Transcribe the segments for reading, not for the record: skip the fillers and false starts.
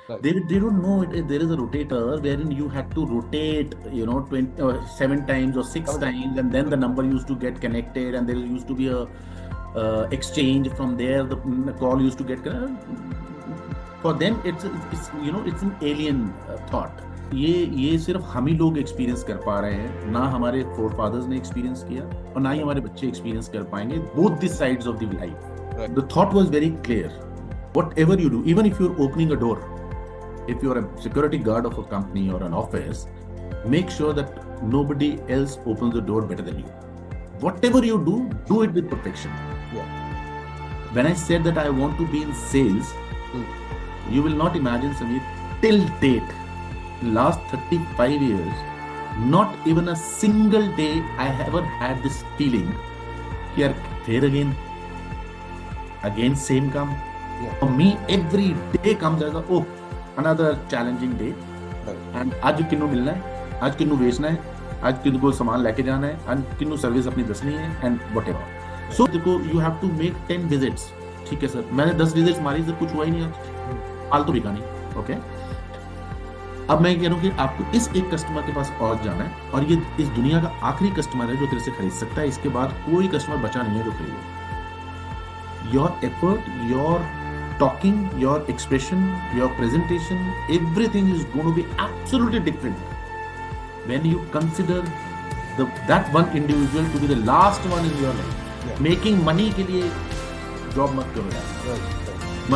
Right. They don't know it. There is a rotator wherein you had to rotate, 20 or 7 times or six Coming times, and then the number used to get connected, and there used to be a exchange from there. The call used to get for them. It's an alien thought. ये सिर्फ हम ही लोग experience कर पा रहे हैं, ना हमारे फोर फादर्स ने एक्सपीरियंस किया और ना ही हमारे बच्चे एक्सपीरियंस कर पाएंगे, both the sides of the life. Right. The thought was very clear. Whatever you do, even if you're opening a door, if you're a security guard of a company or an office, make sure that nobody else opens the door better than you. Whatever you do it with perfection. Yeah. When I said that I want to be in sales, you will not imagine, Samir, till date, last 35 years, not even a single day I ever had this feeling, here, there again same come. Yeah. For me, every day comes as another challenging day. Right. And आज किन्नू मिलना है, आज किन्नू बेचना है, आज किन्नू को सामान लेके जाना है, आज किन्नू सर्विस अपनी दसनी है, and whatever. So देखो, you have to make 10 visits. ठीक है सर, मैंने 10 विजिट्स मारी सर, कुछ हुआ ही नहीं आज, फालतू बिका नहीं. ओके, अब मैं कह रहा हूँ कि आपको इस एक कस्टमर के पास और जाना है, और ये इस दुनिया का आखिरी कस्टमर है जो तेरे से खरीद सकता है. इसके बाद कोई कस्टमर बचा नहीं है जो खरीदे. Your effort, your talking, your expression, your presentation, everything is going to be absolutely different when you consider that one individual to be the last one in your life. Yeah. Making money के लिए job मत करो यार. Right.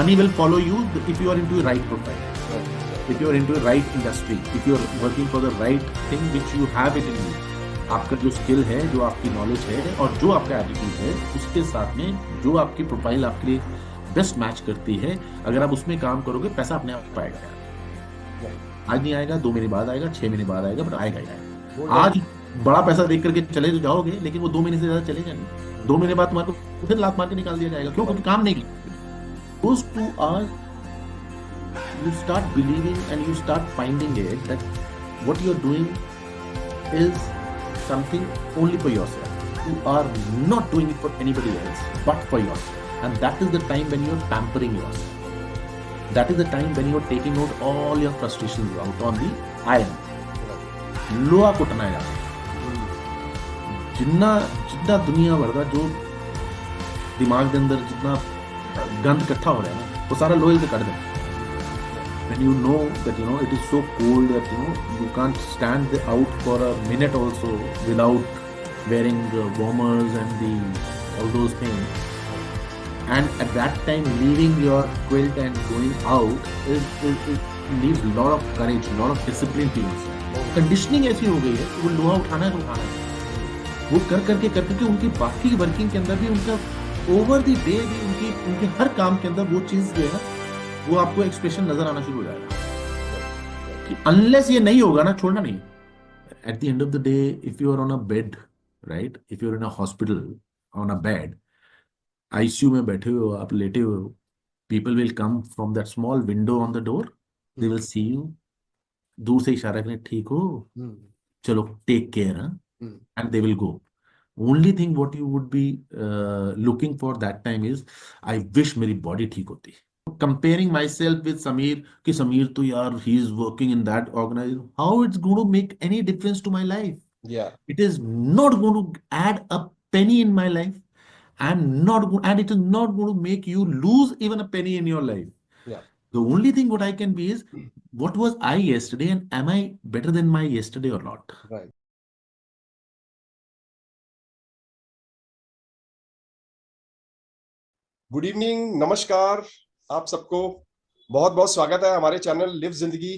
Money will follow you if you are into the right profile, Right. if you are into the right industry, if you are working for the right thing which you have it in you. आपका जो skill है, जो आपकी knowledge है और जो आपका attitude है, उसके साथ में जो आपकी प्रोफाइल आपके लिए बेस्ट मैच करती है, अगर आप उसमें काम करोगे, पैसा अपने आप आएगा. आज नहीं आएगा, 2 महीने बाद आएगा, 6 महीने बाद आएगा, बट आएगा ही आएगा. आज बड़ा पैसा देख करके चले तो जाओगे, लेकिन वो 2 महीने से ज्यादा चलेगा नहीं. 2 महीने बाद तुम्हारे को फिर लात मार के निकाल दिया जाएगा. क्यों? क्योंकि काम नहीं किया. Those 2 hours you start believing and you start finding it that what you're doing is something only for yourself. You are not doing it for anybody else but for yourself. And that is the time when you're pampering yourself. That is the time when you're taking out all your frustrations out on the iron. लोहा कुटना है यार. जितना जितना दुनिया भर का जो दिमाग के अंदर जितना गंद इकट्ठा हो रहा है ना, वो सारा लोहे से cut they. When you know that it is so cold that you can't stand out for a minute also without wearing the warmers and all those things, and at that time leaving your quilt and going out it needs a lot of courage, a lot of discipline to yourself. Conditioning ऐसी हो गई है कि वो लोहा उठाना है तो उठाना है. वो कर करके उनकी बाकी वर्किंग के अंदर भी, उनका ओवर द डे भी, उनके हर काम के अंदर वो चीज जो है ना, वो आपको एक्सप्रेशन नजर आना शुरू हो जाएगा कि अनलेस ये नहीं होगा ना, छोड़ना नहीं. At the end of the day, if you are on a bed, right, if you are in a hospital on a bed, ICU में बैठे हुए हो, आप लेटे हुए हो, people will come from that small window on the door, they will see you, दूर से इशारा करें, ठीक हो, चलो take care, and they will go. Only thing what you would be looking for that time is, I wish मेरी body ठीक होती. Comparing myself with Samir, कि Samir तो यार he is working in that organization, how it's going to make any difference to my life? Yeah. It is not going to add a penny in my life. And it is not going to make you lose even a penny in your life. Yeah. The only thing what I can be is, what was I yesterday, and am I better than my yesterday or not? Right. Good evening, नमस्कार आप सबको. बहुत बहुत स्वागत है हमारे channel live जिंदगी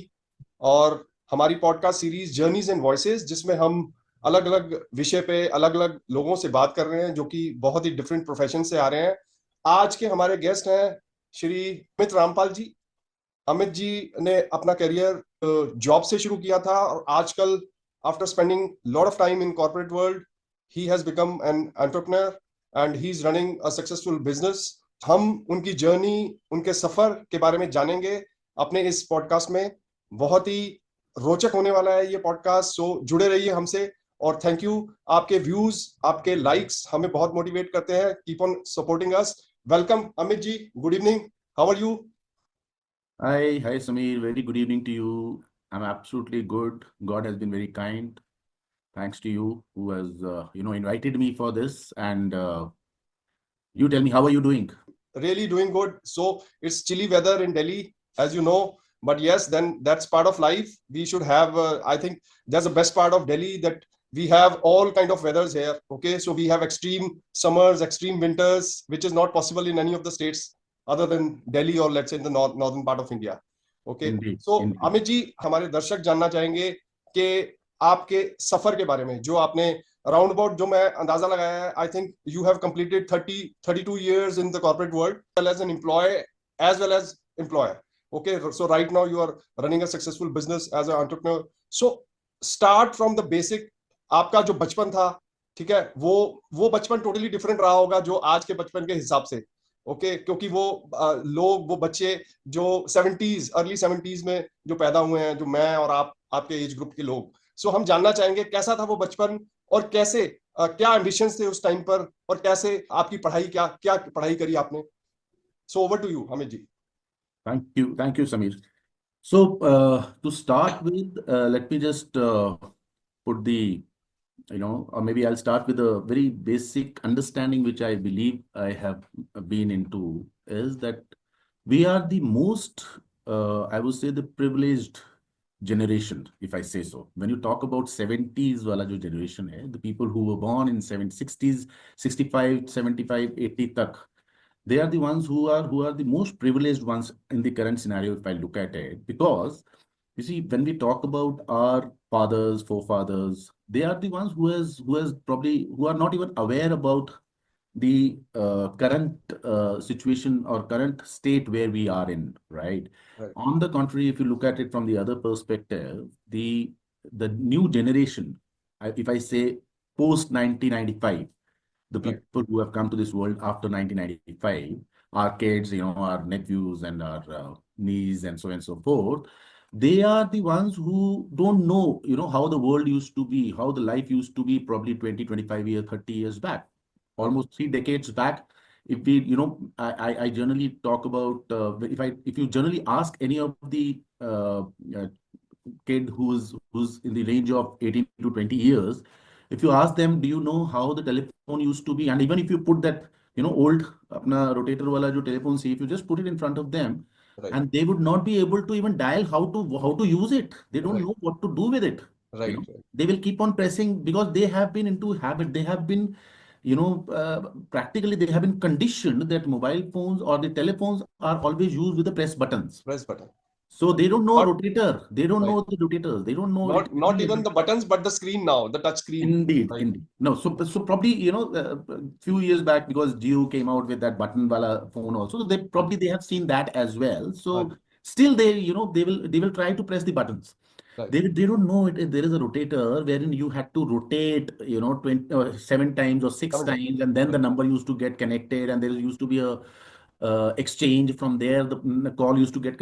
और हमारी podcast series journeys and voices, जिसमें हम अलग अलग विषय पे अलग अलग लोगों से बात कर रहे हैं जो कि बहुत ही डिफरेंट प्रोफेशन से आ रहे हैं. आज के हमारे गेस्ट हैं श्री अमित रामपाल जी. अमित जी ने अपना करियर जॉब से शुरू किया था और आजकल after spending lot of time in corporate world, he has become an entrepreneur and he is running a successful business. हम उनकी जर्नी, उनके सफर के बारे में जानेंगे अपने इस पॉडकास्ट में. बहुत ही रोचक होने वाला है ये पॉडकास्ट, सो जुड़े रहिए हमसे. और थैंक यू, आपके व्यूज, आपके लाइक्स हमें बहुत मोटिवेट करते हैं. Keep on supporting us. Welcome Amit ji, good evening, how are you? Hi, Samir. Very good evening to you. I'm absolutely good. God has been very kind. Thanks to you who has, invited me for this. And you tell me, how are you doing? Really doing good. So it's chilly weather in Delhi, as you know. But yes, then that's part of life. We should have. I think that's the best part of Delhi, that we have all kind of weathers here. Okay, so we have extreme summers, extreme winters, which is not possible in any of the states other than Delhi, or let's say in the northern part of India. Okay, Indeed, so indeed. Amit ji, हमारे दर्शक जानना चाहेंगे कि आपके सफर के बारे में, जो आपने अराउंड अबाउट, जो मैं अंदाजा लगाया है, I think you have completed 32 years in the corporate world, well as an employee as well as employer. Okay, so right now you are running a successful business as an entrepreneur. So start from the basic. आपका जो बचपन था, ठीक है, वो बचपन totally different रहा होगा जो आज के बचपन के हिसाब से। ओके, क्योंकि वो बच्चे जो 70s, अर्ली 70s में जो पैदा हुए हैं, जो मैं और आप, आपके एज ग्रुप के लोग, सो हम जानना चाहेंगे कैसा था वो बचपन, और कैसे क्या एम्बिशंस थे उस टाइम पर, और कैसे आपकी पढ़ाई, क्या क्या पढ़ाई करी आपने। So over to you Amit ji. Thank you, Samir. So, to start with, let me just put the, or maybe I'll start with a very basic understanding, which I believe I have been into, is that we are the most, I would say, the privileged generation, if I say so. When you talk about 70s wala jo generation hai, the people who were born in 60s, 65, 75, 80 tak, they are the ones who are the most privileged ones in the current scenario, if I look at it. Because you see, when we talk about our fathers, forefathers, they are the ones who has probably, who are not even aware about the current situation or current state where we are in, right? Right, On the contrary, if you look at it from the other perspective, the new generation, if I say post 1995, the right, people who have come to this world after 1995, our kids, our nephews and our niece and so on and so forth, they are the ones who don't know, how the world used to be, how the life used to be probably 20, 25 years, 30 years back, right, almost 3 decades back. If we, I generally talk about, if you generally ask any of the kid who's in the range of 18 to 20 years, if you ask them, do you know how the telephone used to be? And even if you put that, old apna rotator wala jo telephone, see, if you just put it in front of them, right, and they would not be able to even dial how to use it. They don't right, know what to do with it. right, right, They will keep on pressing because they have been into habit. They have been, practically they have been conditioned that mobile phones or the telephones are always used with the press buttons. press button. So they don't know Not rotator. They don't right, know the rotators. They don't know it. not even the buttons, but the screen now, the touch screen. Indeed, Right, indeed. No, so probably, few years back, because Jio came out with that button wala phone also, so they have seen that as well. So still they will try to press the buttons. right, They don't know it. There is a rotator wherein you had to rotate, 20 7 times or 6 coming up. times, and then the Right, number used to get connected, and there used to be a exchange from there. The call used to get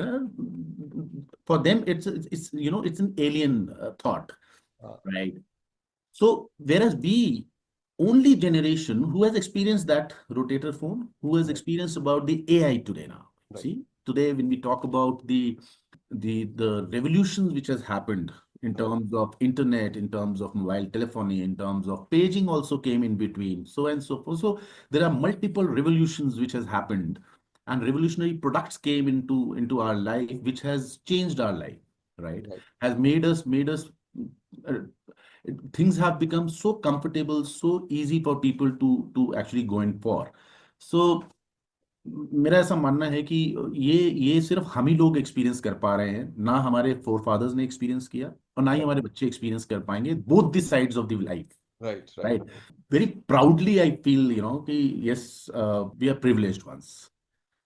for them. It's an alien thought, uh, right? So, whereas we, only generation who has experienced that rotator phone, who has right, experienced about the AI today now. right, See, today when we talk about the revolutions which has happened in right, terms of internet, in terms of mobile telephony, in terms of paging also came in between, so and so forth. So there are multiple revolutions which has happened, and revolutionary products came into our life, which has changed our life, right? right, Has made us uh, things have become so comfortable, so easy for people to actually go in for. So मेरा ऐसा मानना है कि ये सिर्फ हम ही लोग experience कर पा रहे हैं, ना हमारे फोर फादर्स ने एक्सपीरियंस किया, और ना ही right, हमारे बच्चे एक्सपीरियंस कर पाएंगे, both the sides of the life, right, right. Right? Very proudly I feel, कि yes, we are privileged ones,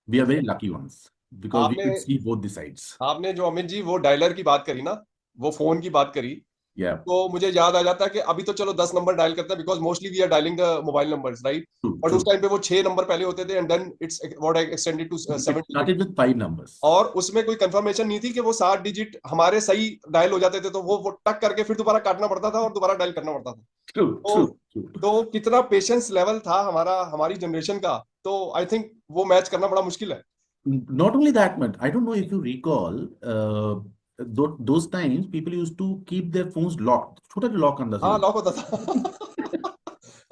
we are very lucky ones, because we आपने can see both the sides. आपने जो अमित जी वो dialer की बात करी ना, वो फोन की बात करी, या, तो मुझे याद आ जाता है कि अभी तो चलो 10 नंबर डायल करते हैं, because mostly we are dialing the mobile numbers, right. True, but true. उस टाइम पे वो 6 नंबर पहले होते थे, and then it's what extended to it 7 digit. Started with 5 numbers. और उसमें कोई कंफर्मेशन नहीं थी कि वो 7 डिजिट हमारे सही डायल हो जाते थे, तो वो टक करके फिर दोबारा काटना पड़ता था और दोबारा डायल करना पड़ता था। ट्रू, ट्रू, तो ट्रू. तो कितना पेशेंस लेवल था हमारी जनरेशन का, तो आई थिंक वो मैच करना बड़ा मुश्किल है। Not only that, but I don't know if you recall, those times people used to keep their phones locked. छोटा जो lock अंदर से हाँ, लगा। लॉक होता था।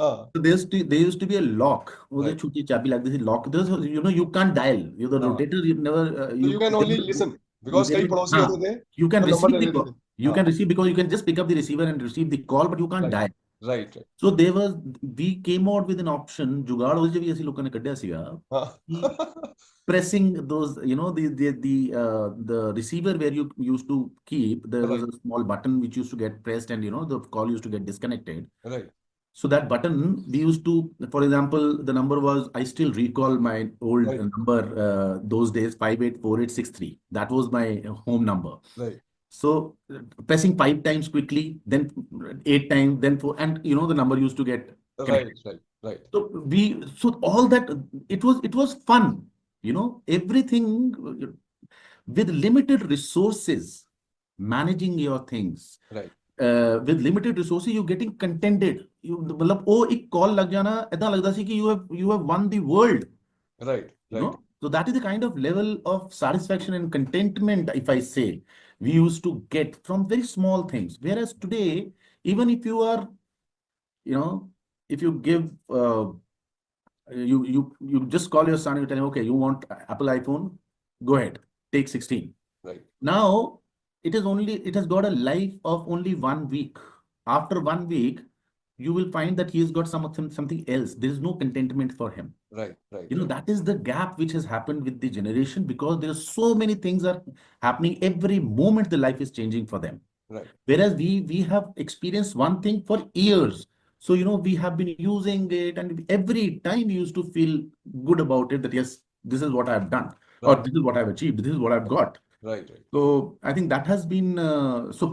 हाँ, So there used to be a lock. वो जो राइट। छोटी चाबी लगती थी lock. There's, you can't dial. You the हाँ, rotator, you never तो you can only listen, because कई पड़ोसी हाँ, होते थे you can जो नंबर receive ले लेते थे। you हाँ, can receive because you can just pick up the receiver and receive the call, but you can't right, dial. Right, right. So there was we came out with an option जुगाड़ वो जब भी ऐसे लोगों ने कढ़िया सीगा हाँ। कि pressing those, the receiver where you used to keep, there was right, a small button which used to get pressed, and the call used to get disconnected. Right, So that button we used to, for example, the number was, I still recall my old right, number, those days, 584863. That was my home number. Right, So pressing 5 times quickly, then 8 times, then four, and the number used to get connected. Right, right, right, So all that, it was fun, everything with limited resources, managing your things. Right, With limited resources, you're getting contented. मतलब ਉਹ ਇੱਕ call ਲੱਗ ਜਾਣਾ ਏਦਾਂ ਲੱਗਦਾ ਸੀ ਕਿ you have won the world. Right, right, So that is the kind of level of satisfaction and contentment, if I say, we used to get from very small things. Whereas today, even if you are, you know, if you give, you just call your son, you tell him, okay, you want Apple iPhone, go ahead, take 16. Right, Now it has got a life of only 1 week. After 1 week, you will find that he has got something else. There is no contentment for him. Right, right, right, That is the gap which has happened with the generation, because there are so many things are happening every moment. The life is changing for them. Right, Whereas we have experienced one thing for years. So, we have been using it, and every time we used to feel good about it, that yes, this is what I've done, or right, this is what I've achieved, this is what I've got. Right, right, So I think that has been, so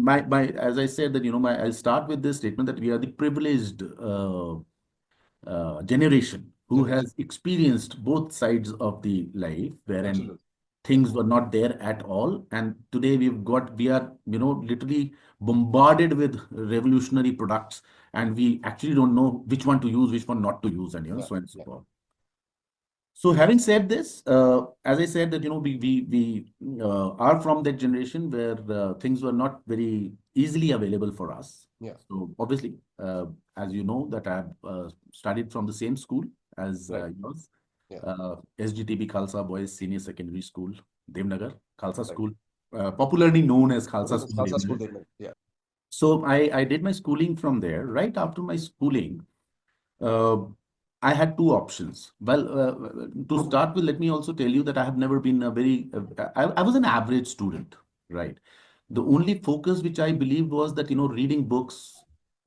my as I said that, I'll start with this statement that we are the privileged generation who generation, has experienced both sides of the life, wherein absolutely, things were not there at all, and today we are, literally bombarded with revolutionary products, and we actually don't know which one to use, which one not to use, and या, so on and so या, forth. So having said this, as I said that, we are from that generation where things were not very easily available for us. या, So obviously, as you know, that I have studied from the same school as right, yours, या, SGTB Khalsa Boys Senior Secondary School, Devnagar, Khalsa right, School, popularly known as Khalsa School, Khalsa school Devnagar. देखना, या, So I did my schooling from there. Right after my schooling, uh, I had two options. Well, to start with, let me also tell you that I have never been a very, I was an average student, right? The only focus which I believed was that, reading books,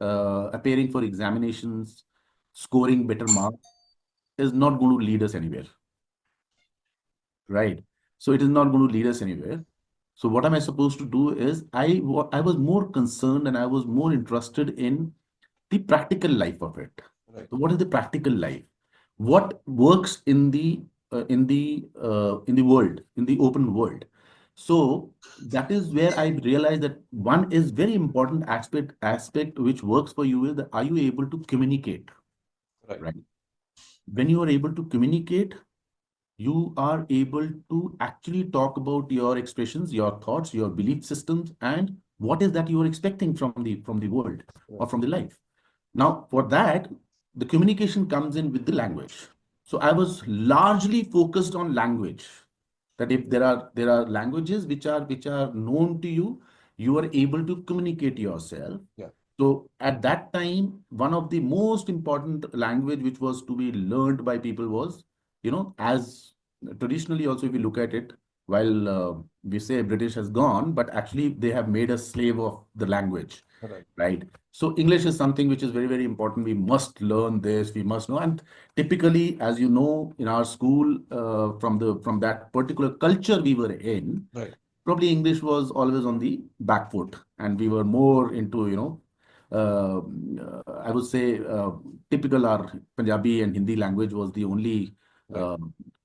appearing for examinations, scoring better marks is not going to lead us anywhere, right? So it is not going to lead us anywhere. So what am I supposed to do is I was more concerned, and I was more interested in the practical life of it. Right, So what is the practical life? What works in the world, in the open world? So that is where I realized that one is very important aspect which works for you is that, are you able to communicate, right, right? When you are able to communicate, you are able to actually talk about your expressions, your thoughts, your belief systems, and what is that you are expecting from the world or right, from the life. Now, for that, the communication comes in with the language. So I was largely focused on language. That if there are languages which are known to you, you are able to communicate yourself. या, So at that time, one of the most important language which was to be learned by people was, as traditionally also, if you look at it, while we say British has gone, but actually they have made us slave of the language, right, right? So English is something which is very, very important. We must learn this, we must know. And typically, as you know, in our school, from that particular culture we were in, right, probably English was always on the back foot, and we were more into, I would say, typical our Punjabi and Hindi language was the only right, uh,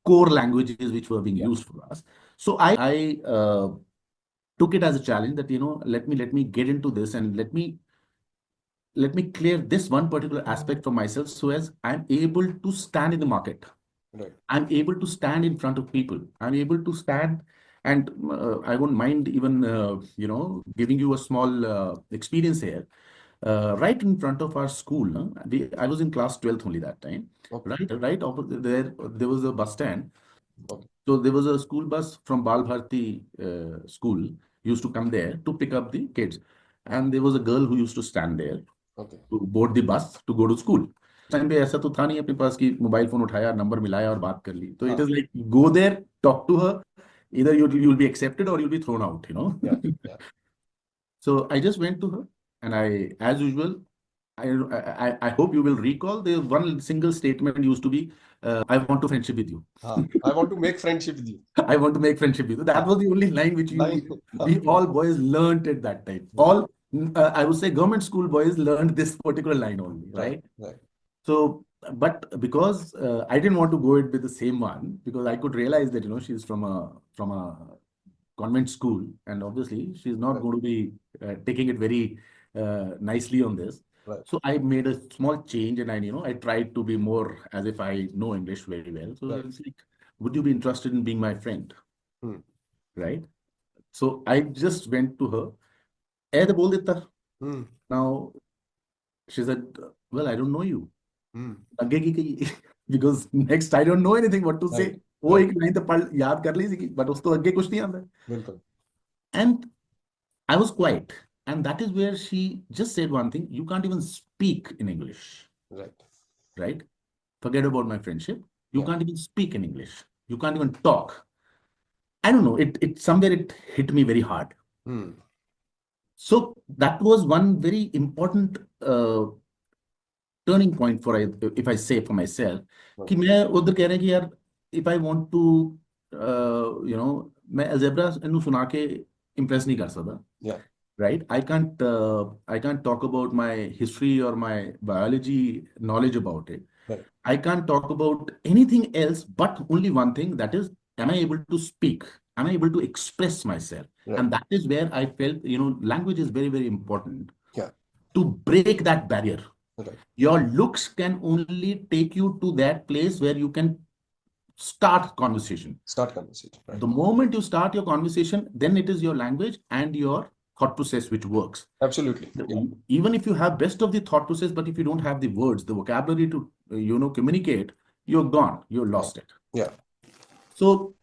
core languages which were being या, used for us. So I took it as a challenge that, let me get into this, and let me clear this one particular aspect for myself, so as I'm able to stand in the market. Right. I'm able to stand in front of people. I'm able to stand, and I won't mind even giving you a small experience here. Right in front of our school, no? I was in class 12th only that time. Okay. Right opposite there was a bus stand. Okay. So there was a school bus from Bal Bharti school used to come there to pick up the kids, and there was a girl who used to stand there Okay. to board the bus to go to school. Time पे ऐसा तो था नहीं अपने पास कि mobile phone उठाया number मिलाया और बात कर ली तो इट हाँ. Is like go there talk to her either you'll be accepted or you'll be thrown out, you know. Yeah. Yeah. So I just went to her, and I, as usual, I hope you will recall the one single statement used to be, I want to friendship with you. हाँ. I want to make friendship with you. I want to make friendship with you. That हाँ. was the only line which Line. we all boys learned at that time. Right. All, I would say government school boys learned this particular line only, Right. right? Right. So, but because I didn't want to go it with the same one, because I could realize that, you know, she's from a convent school, and obviously she's not Right. going to be taking it very nicely on this. Right. So I made a small change, and I tried to be more as if I know English very well. So Right. it's like, would you be interested in being my friend? Hmm. Right? So I just went to her. Eh, the bol detta. Hmm. Now she said, well, I don't know you. Hmm. आगे की कही because next I don't know anything what to say. Right. वो Right. एक line तो पढ़ याद कर ली थी but उसको आगे कुछ नहीं आता. बिल्कुल. And I was quiet, and that is where she just said one thing: you can't even speak in English, Right. right? Forget about my friendship. You Yeah. can't even speak in English. You can't even talk. I don't know. It somewhere it hit me very hard. Hmm. So that was one very important turning point for if I say for myself Right. कि मैं उधर कह रहा कि यार if I want to मैं algebra ਇਹਨੂੰ ਸੁਣਾ ਕੇ impress नहीं कर सकता. Yeah. Right? I can't talk about my history or my biology knowledge about it. Right. I can't talk about anything else but only one thing, that is, am I able to speak? Am I able to express myself? Right. And that is where I felt, language is very, very important. Yeah. To break that barrier. Right. Your looks can only take you to that place where you can start conversation. Start conversation. Right. The moment you start your conversation, then it is your language and your thought process which works. Absolutely. Yeah. Even if you have best of the thought process, but if you don't have the words, the vocabulary to communicate, you're gone. You're lost it. Yeah. So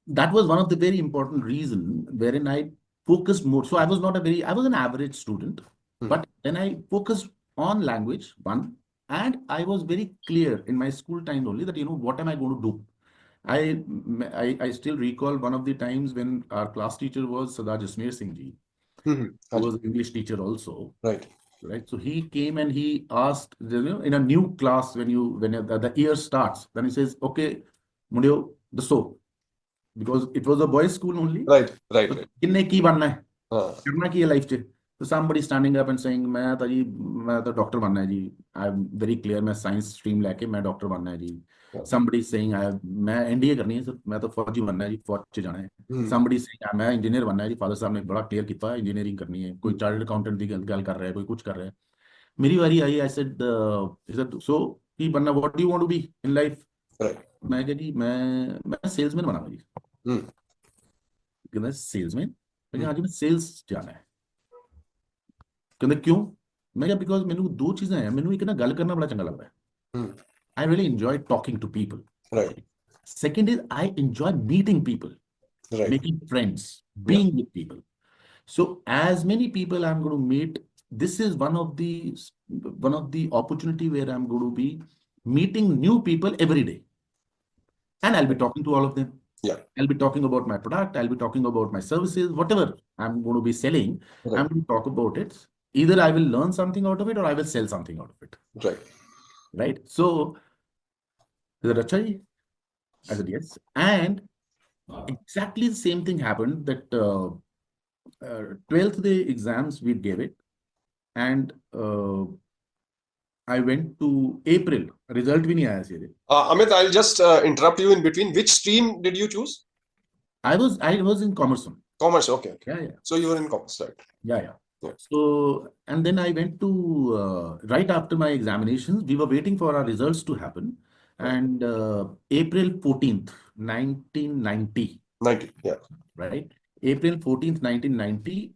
that was one of the very important reason wherein I focused more. So I was an average student, but then I focused on language, one, and I was very clear in my school time only that, what am I going to do? I still recall one of the times when our class teacher was Sardar Jasmeer Singh ji, who was an English teacher also. Right. Right. So he came and he asked, in a new class, when the year starts, then he says, okay, Mundio, dasso. Because it was a boys' school only. Right. Right. Right. किन्ने की बनना है? हाँ. करना की है life च? So somebody standing up and saying, मैं तो डॉक्टर बनना है जी. I'm very clear, मैं साइंस स्ट्रीम लेके मैं डॉक्टर बनना है जी. Yeah. Somebody saying, मैं एनडीए करनी है सर, मैं तो फौजी बनना है जी, फौज च जाना है. Somebody saying, मैं इंजीनियर बनना है जी, फादर साहब ने बड़ा क्लियर किया, इंजीनियरिंग करनी है. कोई चार्टर्ड अकाउंटेंट की गल कर रहा है, कोई कुछ कर रहा है. मेरी बारी आई, I said, so की बनना, what do you want to be in life? Right. मैं कहा जी मैं सेल्समैन बना जी. कहना सेल्समैन? मैं कहा हाँ जी, मैं सेल्स जाना है. कहते क्यों? मैं कहा बिकॉज मैंने दो चीजें हैं, मैंने एक ना गल करना बड़ा चंगा लगता है. I really enjoy talking to people. Right. Second is I enjoy meeting people, Right. making friends, being with people. So as many people I'm going to meet, this is one of the opportunity where I'm going to be meeting new people every day, and I'll be talking to all of them. Yeah. I'll be talking about my product. I'll be talking about my services, whatever I'm going to be selling. Right. I'm going to talk about it. Either I will learn something out of it or I will sell something out of it. Right. Right. So, is that Achai? I said yes. And exactly the same thing happened that 12th day exams we gave it. And I went to April. Result भी नहीं आया सीधे. Amit, I'll just interrupt you in between. Which stream did you choose? I was in commerce one. Commerce. Okay. Yeah. So you were in commerce, right? Yeah. Yeah. So, and then I went to, right after my examinations, we were waiting for our results to happen. And April 14th, 1990, 90, yeah. right? April 14th, 1990,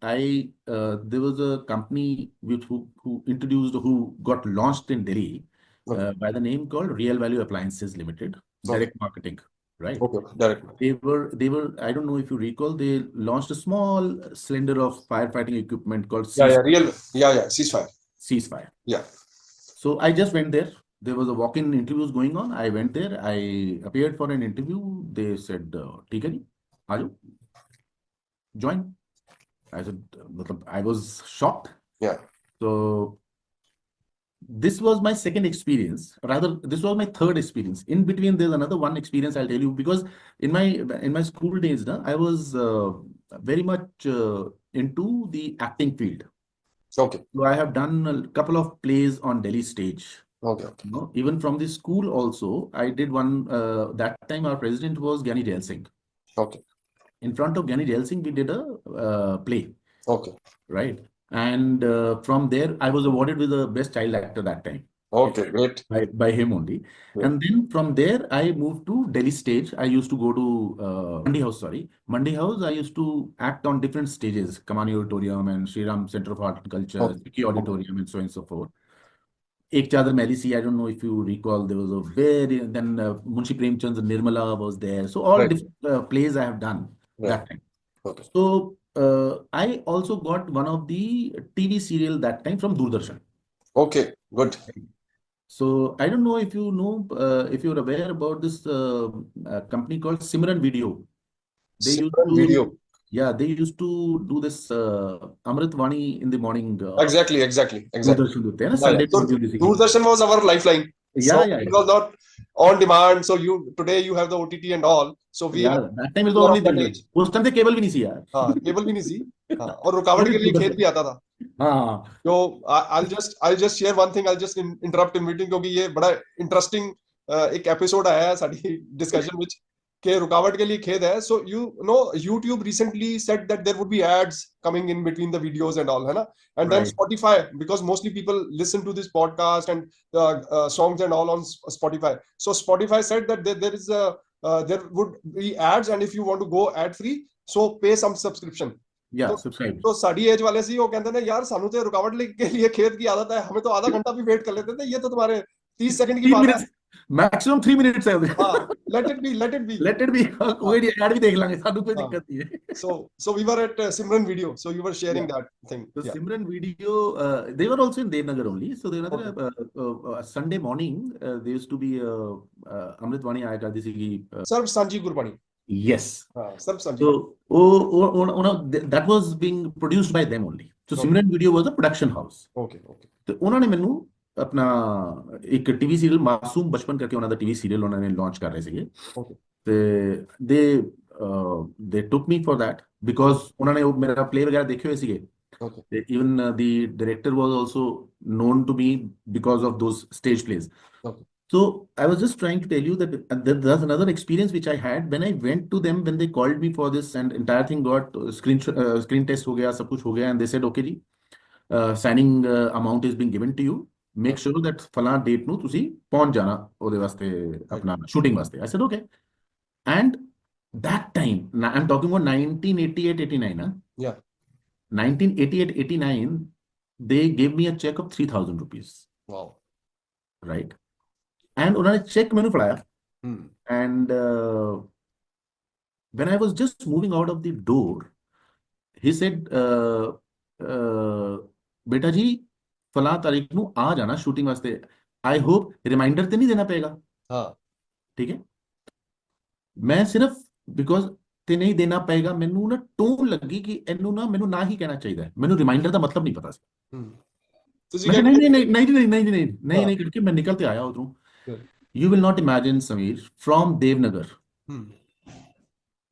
there was a company who introduced, who got launched in Delhi Okay, by the name called Real Value Appliances Limited, okay, direct marketing, right? okay, direct. They were, I don't know if you recall, they launched a small cylinder of firefighting equipment called Yeah, yeah, real, yeah, ceasefire. Ceasefire. Yeah, So I just went there. There was a walk-in interviews going on. I went there. I appeared for an interview. They said, "ठीक है जी, आ जाओ, join." I said, मतलब, I was shocked. yeah. So this was my second experience. Rather, this was my third experience. In between, there's another one experience I'll tell you, because in my school days, na, I was very much into the acting field. Okay, So I have done a couple of plays on Delhi stage. okay, okay, No, even from the school also, I did one. That time our president was Gyani Jail Singh. okay, In front of Gyani Jail Singh, we did a play, okay, right? And from there, I was awarded with the best child actor that time. Okay, okay, great. by him only. Great. And then from there, I moved to Delhi stage. I used to go to Mandi House, sorry. Mandi House, I used to act on different stages, Kamani Auditorium and Sri Ram Center of Art and Culture, Okay, Vicky okay, Auditorium, and so on and so forth. Ek Chadar Mehli Si, I don't know if you recall, there was a very, then Munshi Premchand's Nirmala was there. So all right, different plays I have done right. that time. Okay, So I also got one of the TV serial that time from Doordarshan. okay, good. So I don't know if you're aware about this company called Simran Video. They used Simran to, video. yeah, they used to do this Amrit Vani in the morning. Exactly, exactly, exactly. Doordarshan होते हैं ना, Yeah, yeah. Sunday So को होती है basically. Doordarshan was our lifeline. So Yeah, yeah, it yeah. was not on demand. So today you have the OTT and all. So we Yeah, that time is the are only of that thing. age. उस time पे cable भी नहीं थी यार. हाँ, cable भी नहीं थी. हाँ, और रुकावट Only के लिए खेत Doordarshan. भी आता था. हाँ. So I'll just share one thing. I'll just interrupt in meeting क्योंकि ये बड़ा interesting एक episode आया है साड़ी discussion ਵਿੱਚ कि रुकावट के लिए खेद है. So YouTube recently said that there would be ads coming in between the videos and all, है ना? And then Right. Spotify, because mostly people listen to this podcast and songs and all on Spotify. So Spotify said that there would be ads, and if you want to go ad free, so pay some subscription. Yeah, तो subscribe. तो sari as वाले सी वो कहते हैं यार सानू तो रुकावट के लिए खेत की आदत है, हमें तो आधा घंटा भी वेट कर लेते थे, ये तो तुम्हारे 30 सेकंड की 3 बात है. minutes, maximum 3 minutes है. हाँ, let it be, let it be. Let it be. हाँ, कोई ऐड भी देख लांगे, सानू कोई हाँ. दिक्कत नहीं है. So we were at Simran video, so you were sharing Yeah. that thing. So Yeah. Simran Video, they were also in Devnagar only. So they were Okay. Sunday morning. There used to be Amrit Vani आया करती थी. Sarv Sanji Gurbani. Yes. हाँ, Sarv Sanji. So that was being produced by them only. So Okay. Simran Video was a production house. Okay, okay. तो उन्होंने ਮੈਨੂੰ अपना एक TV serial मासूम बचपन करके ਉਹਨਾਂ ਦਾ टीवी सीरियल उन्होंने लॉन्च कर रहे ਸੀਗੇ. Okay. they took me for that because उन्होंने वो मेरा प्ले वगैरह देखे हुए सीगे. Okay. Even the director was also known to me because of those stage plays. Okay. So I was just trying to tell you that there's another experience which I had when I went to them when they called me for this, and entire thing got screen test हो गया, सब कुछ हो गया, and they said okay ji, signing amount is being given to you. Make sure that फला date ਨੂੰ ਤੁਸੀਂ ਪਹੁੰਚ ਜਾਣਾ ਉਹਦੇ ਵਾਸਤੇ ਆਪਣਾ shooting ਵਾਸਤੇ. I said okay. And that time, I'm talking about 1988-89, huh? Yeah. 1988-89, they gave me a check of 3,000 rupees. Wow. Right? And उन्होंने check मैंने पढ़ाया. And when I was just moving out of the door, he said, बेटा जी फला तारीख ਨੂੰ आ जाना shooting वास्ते. I hope reminder ਤੇ ਨਹੀਂ ਦੇਣਾ ਪਏਗਾ. हाँ. ठीक है? मैं सिर्फ because ਤੇ ਨਹੀਂ ਦੇਣਾ ਪਏਗਾ, ਮੈਨੂੰ ਨਾ ਟੋਨ ਲੱਗੀ ਕਿ ਇਹਨੂੰ ਨਾ ਮੈਨੂੰ ਨਾ ਹੀ ਕਹਿਣਾ ਚਾਹੀਦਾ ਹੈ. ਮੈਨੂੰ ਰਿਮਾਈਂਡਰ ਦਾ ਮਤਲਬ ਨਹੀਂ ਪਤਾ ਸੀ. ਮੈਂ ਨਹੀਂ ਨਹੀਂ ਨਹੀਂ ਨਹੀਂ ਨਹੀਂ ਨਹੀਂ ਨਹੀਂ ਨਹੀਂ ਨਹੀਂ ਕਰਕੇ ਮੈਂ ਨਿਕਲ ਕੇ ਆਇਆ ਉਧਰੋਂ. You will not imagine, Sameer, from Devnagar.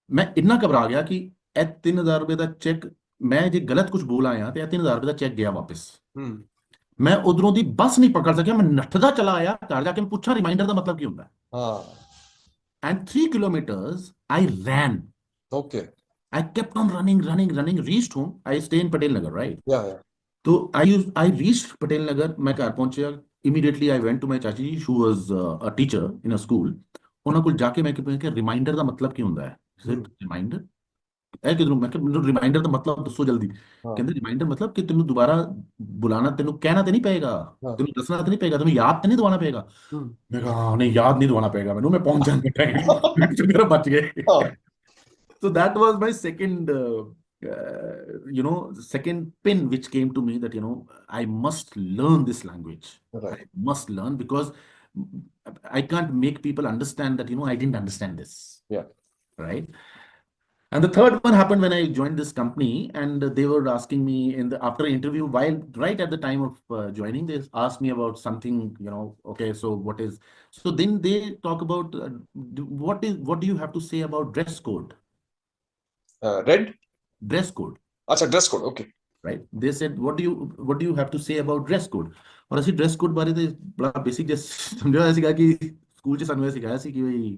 ਮੈਂ ਇੰਨਾ ਘਬਰਾ ਗਿਆ ਕਿ ਇਹ 3000 ਰੁਪਏ ਦਾ ਚੈੱਕ, ਮੈਂ ਜੇ ਗਲਤ ਕੁਝ ਬੋਲ ਆਇਆ ਤੇ ਇਹ 3000 ਰੁਪਏ ਦਾ ਚੈੱਕ ਗਿਆ ਵਾਪਸ. ਮੈਂ ਉਧਰੋਂ ਦੀ ਬੱਸ ਨਹੀਂ ਪਕੜ ਸਕਿਆ, ਮੈਂ ਨੱਠਦਾ ਚਲਾ ਆਇਆ ਘਰ ਜਾ ਕੇ, ਮੈਂ ਪੁੱਛਾਂ ਰਿਮਾਈਂਡਰ ਦਾ ਮਤਲਬ ਕੀ ਹੁੰਦਾ ਹੈ. And 3 kilometers I ran. Okay. I kept on running, reached home. I stay in Patel Nagar, right? Yeah, yeah. So I reached Patel Nagar, मैं घर पहुंचा, immediately I went to my chachi ji, who was a teacher in a school. ਉਹਨਾਂ ਕੋਲ ਜਾ ਕੇ ਮੈਂ ਕਿ reminder ਦਾ ਮਤਲਬ ਕੀ ਹੁੰਦਾ ਹੈ? ਰਿਮਾਈਂਡਰ ਇਹ ਕਿਧਰੋਂ? ਮੈਂ ਕਿਹਾ ਮੈਨੂੰ ਰਿਮਾਈਂਡਰ ਦਾ ਮਤਲਬ ਦੱਸੋ ਜਲਦੀ। ਕਹਿੰਦੇ ਰਿਮਾਈਂਡਰ ਮਤਲਬ ਕਿ ਤੈਨੂੰ ਦੁਬਾਰਾ ਬੁਲਾਣਾ, ਤੈਨੂੰ ਕਹਿਣਾ ਤੇ ਨਹੀਂ ਪਏਗਾ, ਤੈਨੂੰ ਦੱਸਣਾ ਤੇ ਨਹੀਂ ਪਏਗਾ, ਤੈਨੂੰ ਯਾਦ ਤੇ ਨਹੀਂ ਦਿਵਾਉਣਾ ਪਏਗਾ। ਮੈਂ ਕਿਹਾ ਹਾਂ ਨਹੀਂ, ਯਾਦ ਨਹੀਂ ਦਿਵਾਉਣਾ ਪਏਗਾ ਮੈਨੂੰ, ਮੈਂ ਪਹੁੰਚ ਜਾਣਾ ਟਾਈਮ ਮੇਰਾ ਬਚ ਗਏ। So that was my second, second pin which came to me that, I must learn this language. Right. I must learn because I can't make people understand that, I didn't understand this. Yeah. Right. And the third one happened when I joined this company, and they were asking me after interview, while right at the time of joining, they asked me about something, okay, so what is, so then they talk about what do you have to say about dress code? Red? Dress code. Acha, dress code, okay. Right. They said, what do you have to say about dress code? और ऐसी dress code बारे तो बड़ा basic जैसे समझो, ऐसी कहा कि स्कूल से ਸਾਨੂੰ ਸਿਖਾਇਆ ਸੀ ਕਿ ਭਈ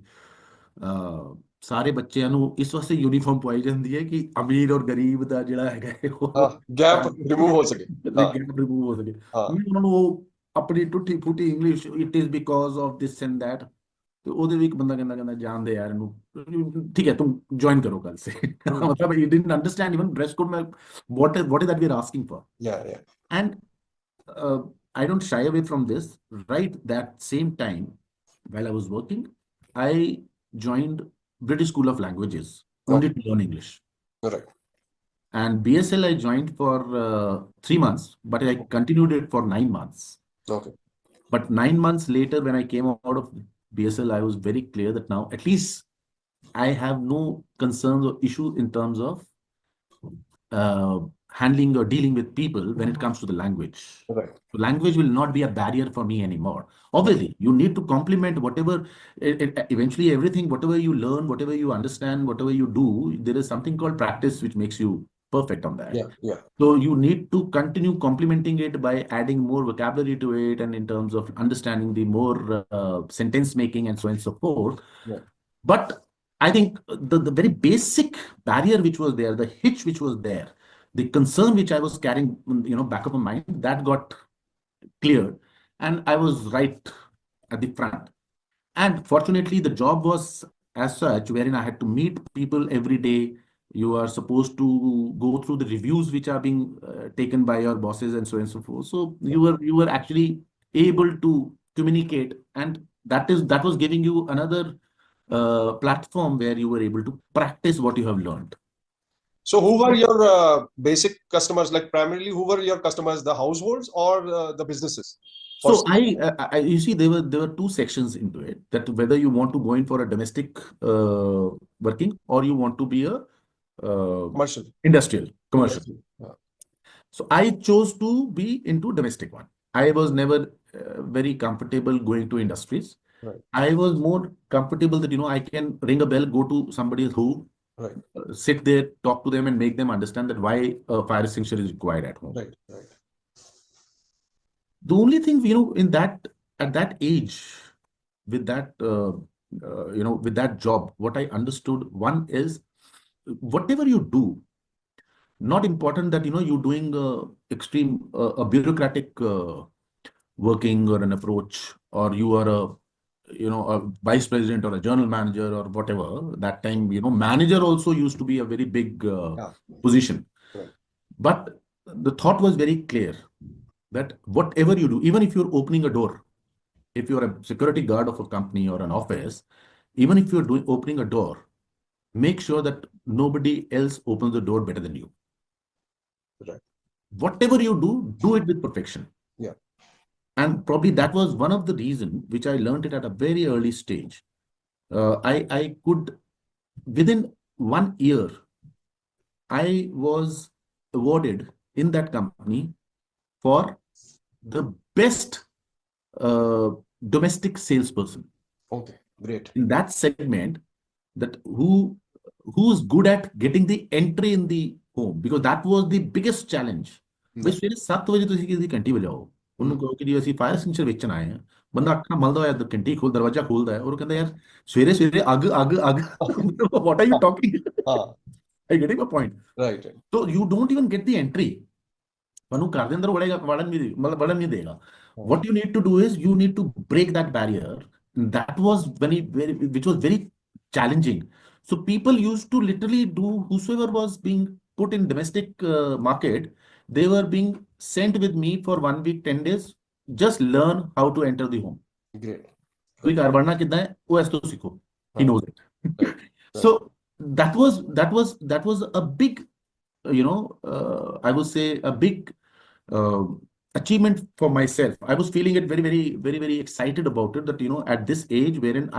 ਸਾਰੇ ਬੱਚਿਆਂ ਨੂੰ ਇਸ ਵਾਸਤੇ ਯੂਨੀਫਾਰਮ ਪਾਈ ਜਾਂਦੀ ਹੈ ਕਿ ਅਮੀਰ ਔਰ ਗਰੀਬ ਦਾ ਜਿਹੜਾ ਹੈਗਾ ਉਹ ਗੈਪ ਰਿਮੂਵ ਹੋ ਸਕੇ, ਗੈਪ ਰਿਮੂਵ ਹੋ ਸਕੇ। ਉਹਨਾਂ ਨੂੰ ਉਹ ਆਪਣੀ ਟੁੱਟੀ ਫੁੱਟੀ English, it is because of this and that, ਤੇ ਉਹਦੇ ਵੀ ਇੱਕ ਬੰਦਾ ਕਹਿੰਦਾ ਜਾਣਦੇ ਯਾਰ ਇਹਨੂੰ, ਠੀਕ ਹੈ ਤੁਮ ਜੁਆਇਨ ਕਰੋ ਕੱਲ ਸੇ। मतलब you didn't understand even dress code में what is that we are asking for. Yeah. And I don't shy away from this. Right, that same time while I was working, I joined British School of Languages only to learn English. Right. And BSL I joined for 3 months, but I continued it for 9 months. Okay. But 9 months later, when I came out of BSL, I was very clear that now at least I have no concerns or issues in terms of handling or dealing with people when it comes to the language. Right. So language will not be a barrier for me anymore. Obviously, you need to complement whatever, eventually everything, whatever you learn, whatever you understand, whatever you do, there is something called practice which makes you perfect on that. Yeah. So you need to continue complementing it by adding more vocabulary to it, and in terms of understanding the more sentence making and so on and so forth. Yeah. But I think the very basic barrier which was there, the hitch which was there, the concern which I was carrying, back of my mind, that got cleared, and I was right at the front. And fortunately, the job was as such wherein I had to meet people every day. You are supposed to go through the reviews which are being taken by your bosses and so on and so forth. So you were actually able to communicate, and that was giving you another platform where you were able to practice what you have learned. So who were your basic customers? Like primarily, who were your customers? The households or the businesses? So you see, there were two sections into it, that whether you want to go in for a domestic working or you want to be a commercial. Yeah. So I chose to be into domestic one. I was never very comfortable going to industries. Right. I was more comfortable that, I can ring a bell, go to somebody who sit there, talk to them and make them understand that why a fire extinguisher is required at home. Right. The only thing, at that age, with that, with that job, what I understood, one is whatever you do, not important that, you're doing extreme, a bureaucratic working or an approach, or you are a vice president or a general manager or whatever. That time, manager also used to be a very big position. Right. But the thought was very clear that whatever you do, even if you're opening a door, if you're a security guard of a company or an office, even if you're opening a door, make sure that nobody else opens the door better than you. Right. Whatever you do it with perfection. Yeah. And probably that was one of the reasons which I learned it at a very early stage. I could, within 1 year, I was awarded in that company for the best domestic salesperson. Okay, great. In that segment, that who's good at getting the entry in the home, because that was the biggest challenge. भाई सवेरे 7 बजे ਤੁਸੀਂ ਕਿਸੇ ਦੀ ਘੰਟੀ ਵਜਾਓ, ਉਹਨੂੰ ਕਹੋ ਕਿ ਜੀ ਅਸੀਂ ਫਾਇਰ ਐਕਸਟਿੰਗੁਇਸ਼ਰ ਵੇਚਣ ਆਏ ਹਾਂ, ਬੰਦਾ ਅੱਖਾਂ ਮਲਦਾ ਹੋਇਆ ਘੰਟੀ ਖੋਲ, ਦਰਵਾਜ਼ਾ ਖੋਲਦਾ ਹੈ, ਔਰ ਕਹਿੰਦਾ ਯਾਰ ਸਵੇਰੇ ਸਵੇਰੇ ਅੱਗ what are you talking? Are you getting my point? Right. So you don't even get the entry. ਉਹਨੂੰ ਘਰ ਦੇ ਅੰਦਰ ਵੜਨ ਨਹੀਂ ਦੇਗਾ। हाँ, What you need to do is you need to break that barrier. That was which was very challenging. So people used to literally do, whosoever was being put in domestic market, they were being sent with me for 1 week, 10 days, just learn how to enter the home. great, कोई great. घर बढ़ना कितना है वो ऐसे तो सीखो, he हाँ, knows right, it. right. So that was a big, I would say a big uh, achievement for myself. I was feeling it very, very, very, very excited about it, that at this age wherein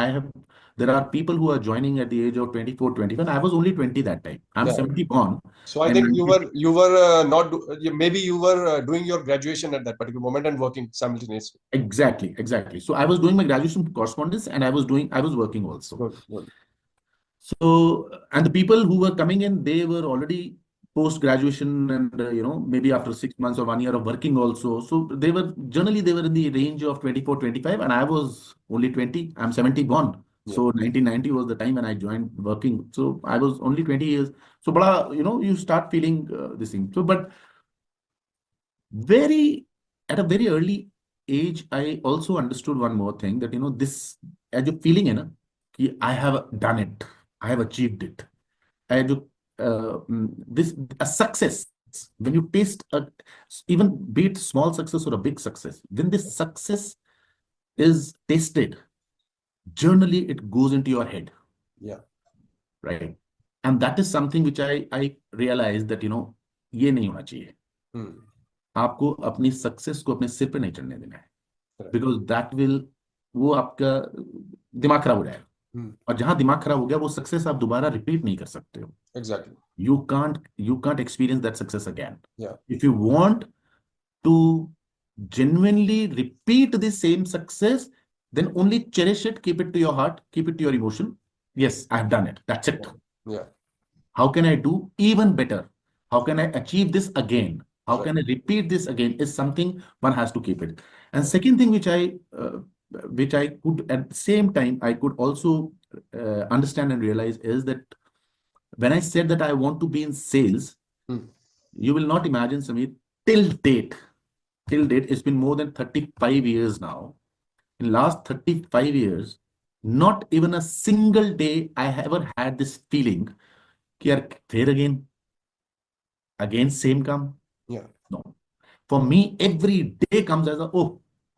there are people who are joining at the age of 24, 21. I was only 20 that time. I'm Yeah. 70 born. So I And think you were not maybe you were doing your graduation at that particular moment and working simultaneously. exactly. So I was doing my graduation correspondence, and I was working also. Good, good. So, and the people who were coming in, they were already post graduation, and maybe after 6 months or 1 year of working also. So they were in the range of 24, 25, and I was only 20. I'm 70 born. Yeah, So 1990 was the time when I joined working. So I was only 20 years. So, but you start feeling this thing. So, but very at a very early age, I also understood one more thing, that this, as you feeling, कि I have done it, I have achieved it. I do, this a success. When you taste even be it small success or a big success, when this success is tasted, generally it goes into your head, yeah. right? And that is something which I realized that ये नहीं होना चाहिए। Hmm. आपको अपनी success को अपने सिर पे नहीं चढ़ने देना है, Correct. बिकॉज दैट विल, वो आपका दिमाग खराब हो जाएगा। Hmm. और जहां दिमाग खराब हो गया, वो सक्सेस आप दोबारा रिपीट नहीं कर सकते हो। Exactly. You can't experience that success again. Yeah. If you want to genuinely repeat the same success, then only cherish it, keep it to your heart, keep it to your emotion. Yes, I've done it, that's it. Yeah. How can I do even better? How can I achieve this again? How Right. can I repeat this again? Is something one has to keep it. And Right. second thing which I could at the same time I could also understand and realize is that when I said that I want to be in sales, Hmm. you will not imagine, Samir, till date, it's been more than 35 years now. In last 35 years, not even a single day I ever had this feeling, कि यार फिर again same come. Yeah. No. For me, every day comes as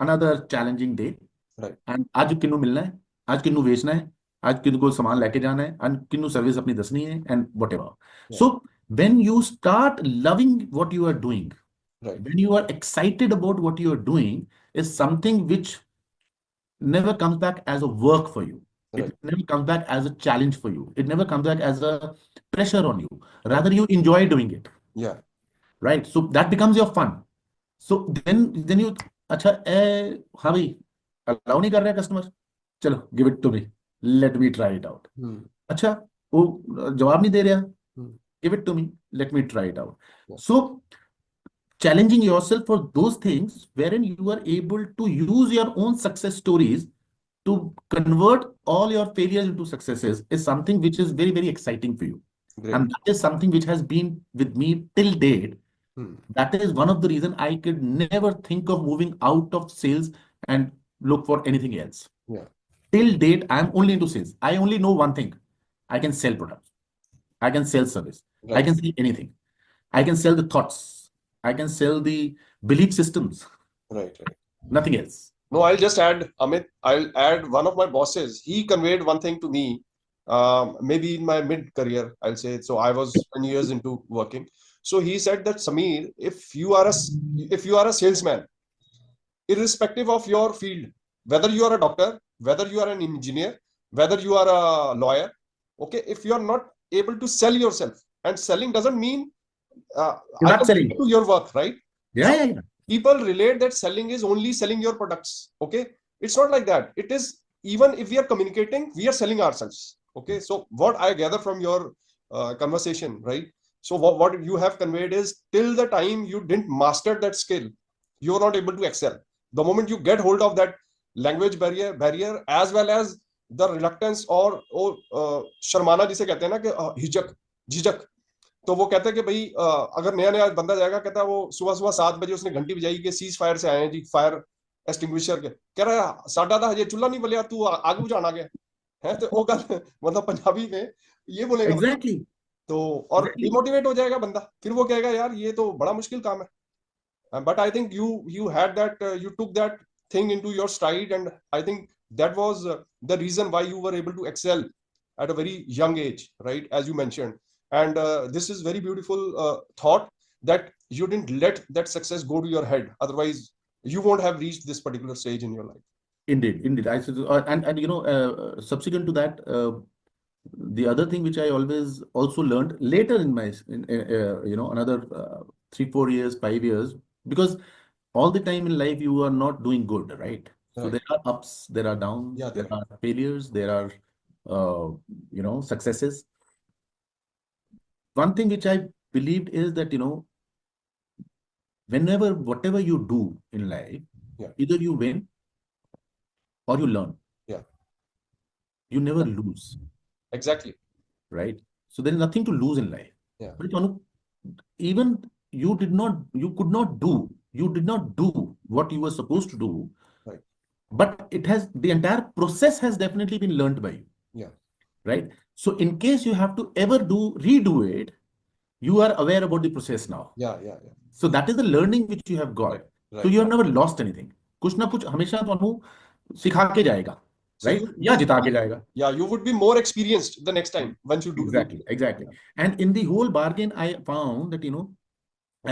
another challenging day. Right. And आज किन्नू मिलना है, आज किन्नू बेचना है, आज किन्नू सामान लेके जाना है, and किन्नू सर्विस अपनी दसनी है, and whatever. Yeah. So when you start loving what you are doing, Right. when you are excited about what you are doing, is something which never comes back as a work for you. Right. It never comes back as a challenge for you. It never comes back as a pressure on you. Rather, you enjoy doing it. Yeah. Right? So that becomes your fun. So then you, अच्छा हाँ भाई, allow नहीं कर रहा है customer, चलो give it to me, let me try it out. Hmm. अच्छा वो जवाब नहीं दे रहा, Hmm. Give it to me, let me try it out. Yeah. So challenging yourself for those things wherein you are able to use your own success stories to convert all your failures into successes is something which is very, very exciting for you. Great. And that is something which has been with me till date. Hmm. That is one of the reasons I could never think of moving out of sales and look for anything else. Yeah. Till date, I am only into sales. I only know one thing. I can sell products. I can sell service. I Right. can sell anything. I can sell the thoughts. I can sell the belief systems. Right. Right. Nothing else. No, I'll just add, Amit, I'll add one of my bosses. He conveyed one thing to me, maybe in my mid-career, I'll say. So I was 10 years into working. So he said that, Samir, if you are a salesman, irrespective of your field, whether you are a doctor, whether you are an engineer, whether you are a lawyer, okay, if you are not able to sell yourself, and selling doesn't mean You're I not am selling. to your work, right? Yeah, So yeah. people relate that selling is only selling your products. Okay, it's not like that. It is, even if we are communicating, we are selling ourselves. Okay, so what I gather from your conversation, right? So what you have conveyed is, till the time you didn't master that skill, you are not able to excel. The moment you get hold of that language barrier as well as the reluctance or sharmana जिसे कहते हैं ना कि हिचक झिझक, तो वो कहता है कि भाई अगर नया नया बंदा जाएगा, कहता है वो सुबह सुबह 7 बजे उसने घंटी बजाई कि सीज फायर से आए हैं जी, फायर एक्सटिंग्विशर के। कह रहा है साडा दा हजे चूल्हा नहीं बलिया, तू आग बुझाना गया है। तो वो गल मतलब पंजाबी में ये बोलेगा बंदा। एग्जैक्टली तो और एग्जैक्टली डिमोटिवेट हो जाएगा बंदा, फिर वो कहेगा यार ये तो बड़ा मुश्किल काम है। But I think you had that, you took that thing into your stride, and I think that was the reason why you were able to excel at a very young age, right? As you mentioned, and this is very beautiful thought that you didn't let that success go to your head. Otherwise, you won't have reached this particular stage in your life. indeed I and you know subsequent to that the other thing which I always also learned later in my you know another 3 4 years 5 years, because all the time in life you are not doing good, right? So Right. there are ups, there are downs, Yeah, there there. are failures, there are you know successes. One thing which I believed is that you know whenever whatever you do in life, Yeah. either you win or you learn. Yeah. You never lose, Exactly. right? So there is nothing to lose in life. Yeah. But Anu, even you could not do, you did not do what you were supposed to do, Right. but it has the entire process has definitely been learned by you, Yeah. right? So in case you have to ever redo it, you are aware about the process now. Yeah. Yeah. Yeah. So that is the learning which you have got. Right. So Right. you have never lost anything. कुछ ना कुछ हमेशा ਤੁਹਾਨੂੰ सिखा के जाएगा, So right? या you जिता के जाएगा. yeah, you would be more experienced the next time once you do. Exactly. And in the whole bargain, I found that, you know,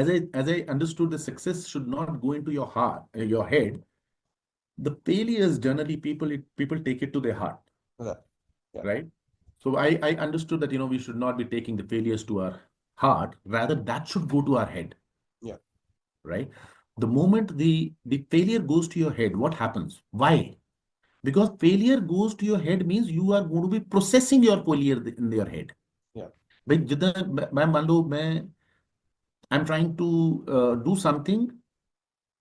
as I understood, the success should not go into your heart, your head. The failures generally people take it to their heart, Yeah. Yeah. right? So I understood that, you know, we should not be taking the failures to our heart. Rather, that should go to our head, Yeah. right? The moment the failure goes to your head, what happens? Why? Because failure goes to your head means you are going to be processing your failure in your head. Yeah. भाई जितना मैं मान लो मैं I'm trying to do something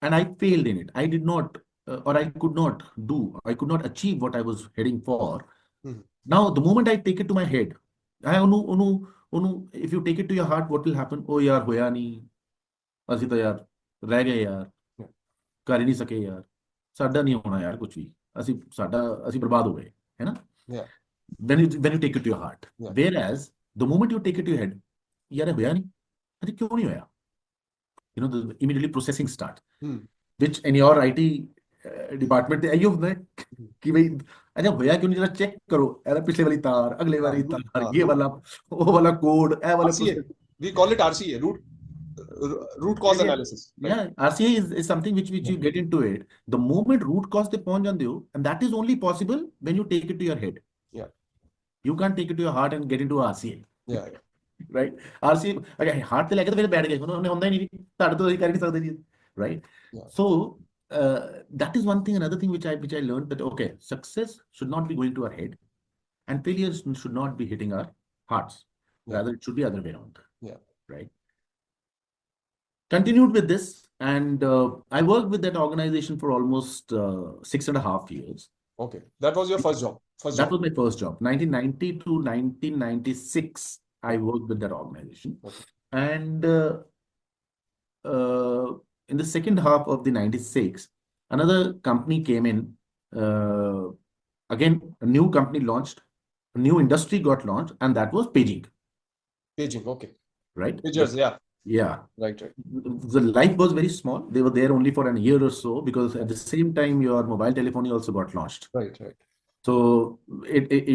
and I failed in it. I did not, or I could not achieve what I was heading for. Mhm. Now, the moment I take it to my head, if you take it to your heart, what will happen? Oh, yaar, hoya nahi. ਅਸੀਂ ਤਾਂ ਯਾਰ ਰਹਿ ਗਏ ਯਾਰ, Yeah. ਕਰ ਹੀ ਨਹੀਂ ਸਕੇ ਯਾਰ, ਸਾਡਾ ਨਹੀਂ ਹੋਣਾ ਯਾਰ ਕੁਝ ਵੀ, ਅਸੀਂ ਬਰਬਾਦ ਹੋ ਗਏ, ਹੈ ਨਾ? Yeah. When you take it to your heart. Yeah. Whereas, the moment you take it to your head, यार ਇਹ होया नहीं, अरे क्यों नहीं होया? You know, the immediately processing start, Hmm. which in your IT department आइयो ਹੁੰਦਾ है कि भाई अच्छा होया क्यों नहीं, जरा चेक करो यार पिछले वाली तार, अगले हाँ, वाली root, तार, हाँ, ये root, वाला वो वाला कोड, ए वाले RCA. Process. We call it RCA, root cause Yeah, analysis, right? yeah. RCA is something which you get into it. The moment root cause te pahunch jande ho, and that is only possible when you take it to your head. Yeah. You can't take it to your heart and get into RCA. Yeah. Yeah. Right? RCA अगर heart ਤੇ ਲੈ ਕੇ ਤਾਂ ਫਿਰ ਬੈਠ ਗਏ, ਉਹਨੇ ਹੁੰਦਾ ਹੀ ਨਹੀਂ, ਤੁਹਾਡੇ ਤੋਂ ਅਸੀਂ ਕਰ ਨਹੀਂ ਸਕਦੇ ਜੀ, right? Yeah. So that is one thing. Another thing which I learned, that okay, success should not be going to our head, and failures should not be hitting our hearts. Yeah. Rather, it should be other way around. Yeah. Right? Continued with this, and I worked with that organization for almost 6.5 years. Okay. That was your first job. First That job. was my first job. 1990 to 1996, I worked with that organization. Okay. And in the second half of the 96, another company came in. Again, a new company launched, a new industry got launched, and that was paging, Paging. Okay. right? Pagers. Yeah. Yeah. Right. Right. The life was very small. They were there only for a year or so, because at the same time, your mobile telephony also got launched. Right. Right. So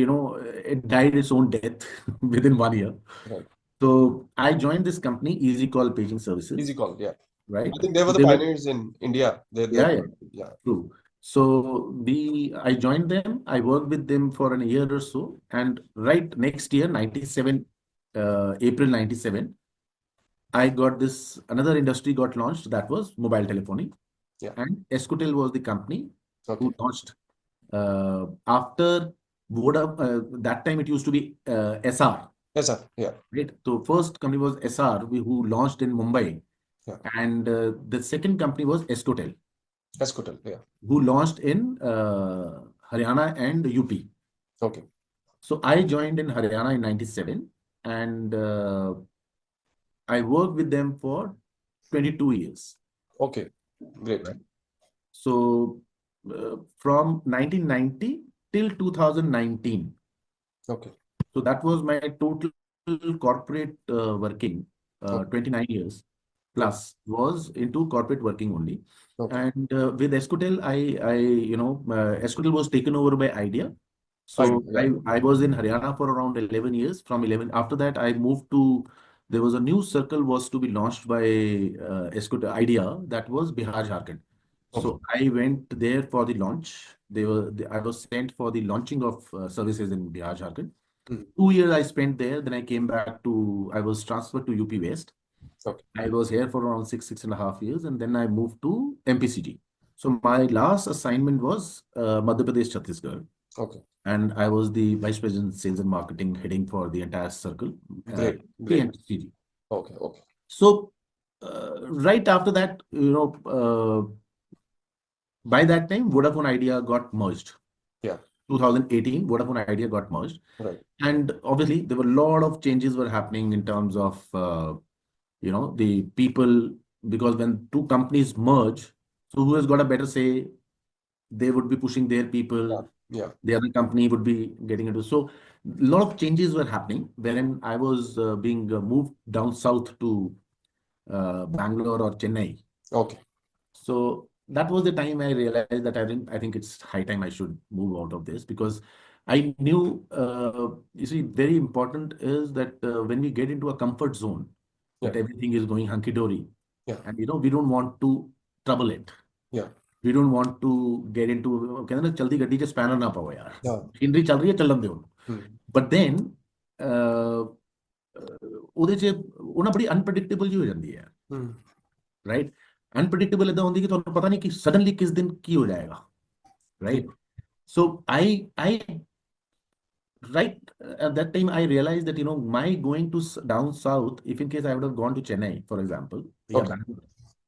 you know, it died its own death within 1 year. Right. So I joined this company, Easy Call Paging Services, Easy call. Yeah. right? I think they were the They were, pioneers in India. yeah, Yeah. true. So I joined them. I worked with them for a year or so, and right next year, 97, April 97, I got this, another industry got launched, that was mobile telephony. Yeah. And Escotel was the company Okay. who launched after Voda. That time it used to be SR. Yes, sir. Yeah. Right. So first company was SR, who launched in Mumbai. Yeah. And the second company was Escotel, Escotel. Yeah. who launched in Haryana and UP. Okay. So I joined in Haryana in 97, and I worked with them for 22 years. Okay, great. Right. So from 1990 till 2019. Okay, So that was my total corporate working, okay, 29 years okay, plus was into corporate working only. okay. And with Escotel, Escotel was taken over by Idea. Fine. So Yeah. I was in Haryana for around 11 years. From 11, after that, I moved to, there was a new circle was to be launched by Escotel Idea, that was Bihar, Jharkhand. Okay. So I went there for the launch. I was sent for the launching of services in Bihar, Jharkhand. Mm. 2 years I spent there. Then I came back to, I was transferred to UP West. Okay. I was here for around 6.5 years, and then I moved to MPCG. So my last assignment was Madhya Pradesh, Chhattisgarh, Okay. and I was the Vice President Sales and Marketing heading for the entire circle, Great. Great. MPCG. Okay. Okay. So right after that, by that time, Vodafone Idea got merged. Yeah. 2018, Vodafone Idea got merged. Right. And obviously, there were a lot of changes were happening in terms of, the people, because when two companies merge, so who has got a better say, they would be pushing their Yeah. people, Yeah. the other company would be getting into. So a lot of changes were happening, wherein I was being moved down south to Bangalore or Chennai. Okay. So that was the time I realized that I think it's high time I should move out of this, because I knew, you see, very important is that when we get into a comfort zone, Yeah. that everything is going hunky dory, Yeah. and we don't want to trouble it. Yeah. We don't want to get into, कहते हैं ना, चलती गड्डी च spanner ना पाओ यार, Yeah. Machinery चल रही है ਚੱਲਣ ਦਿਓ। Mm. But then ਉਹਦੇ ਚ ਉਹ ਨਾ ਬੜੀ ਅਨਪ੍ਰੈਡਿਕਟੇਬਲ ਜੀ ਹੋ ਜਾਂਦੀ ਹੈ, Mm. ਰਾਈਟ। ਅਨਪ੍ਰੈਡਿਕਟੇਬਲ ਇਦਾਂ ਹੁੰਦੀ ਕਿ ਤੁਹਾਨੂੰ ਪਤਾ ਨਹੀਂ ਕਿ ਸਡਨਲੀ ਕਿਸ ਦਿਨ ਕੀ ਹੋ ਜਾਏਗਾ, Yeah. right? So I right at that time I realized that my going to down south, if in case I would have gone to Chennai, for example, yeah, Okay. Bangalore,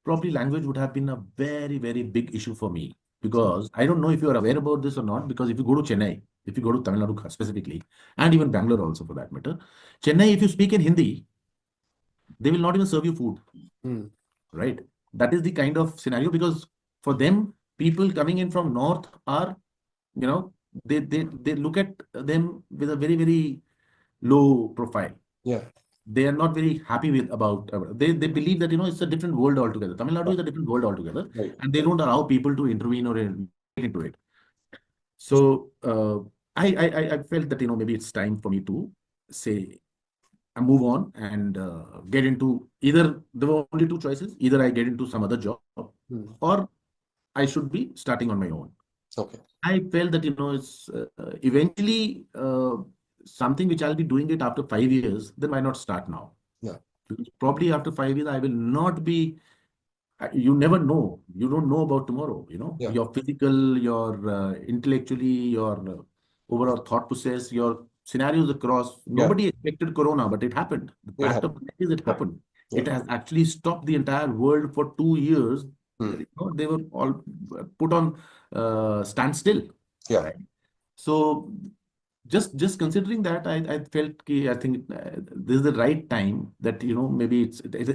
probably language would have been a very very big issue for me, because I don't know if you are aware about this or not, because if you go to Chennai, if you go to Tamil Nadu specifically, and even Bangalore also for that matter, Chennai, if you speak in Hindi, they will not even serve you food, Mm. right? That is the kind of scenario, because for them, people coming in from north are, you know, they look at them with a very, very low profile. Yeah. They are not very happy with about, they believe that, it's a different world altogether. Tamil Nadu Yeah. is a different world altogether, Right. and they don't allow people to intervene or get into it. So I felt that, maybe it's time for me to say, move on and get into, either there were only two choices: either I get into some other job, Mm. or I should be starting on my own. Okay. I felt that, it's eventually something which I'll be doing it after 5 years, then why not start now? Yeah. Because probably after 5 years, I will not be, you never know. You don't know about tomorrow, Yeah. your physical, your intellectually, your overall thought process, your scenarios across. Yeah. Nobody expected Corona, but it happened. The It fact of happened. life is it Yeah. happened. Yeah. It has actually stopped the entire world for 2 years. Mm. They were all put on standstill, Yeah. right? So just considering that, I felt I think this is the right time, that maybe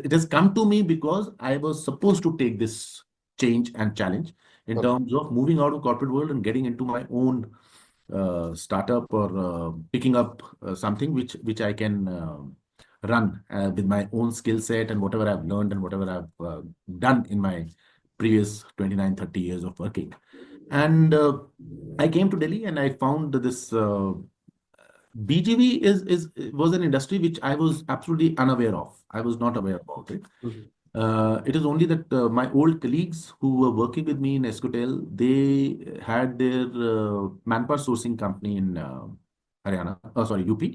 it has come to me, because I was supposed to take this change and challenge in Okay. terms of moving out of corporate world and getting into my own startup, or picking up something which I can run with my own skill set, and whatever I've learned and whatever I've done in my previous 29-30 years of working. And I came to Delhi, and I found this BGV was an industry which I was absolutely unaware of. I was not aware about it. Mhm. It is only that my old colleagues who were working with me in Escotel, they had their manpower sourcing company in Haryana, sorry, UP,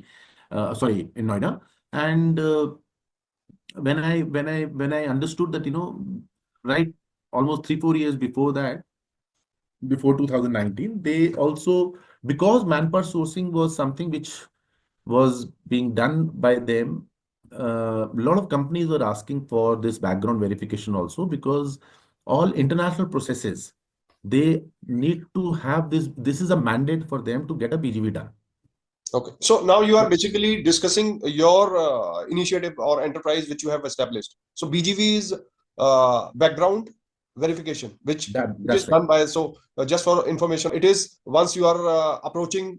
sorry, in Noida. And when I understood that, right, almost 3-4 years before that, before 2019, they also, because manpower sourcing was something which was being done by them, a lot of companies were asking for this background verification also, because all international processes, they need to have this is a mandate for them to get a BGV done. Okay. So now you are basically discussing your initiative or enterprise which you have established. So BGV is background verification, which is That's right. done by, so just for information, it is once you are approaching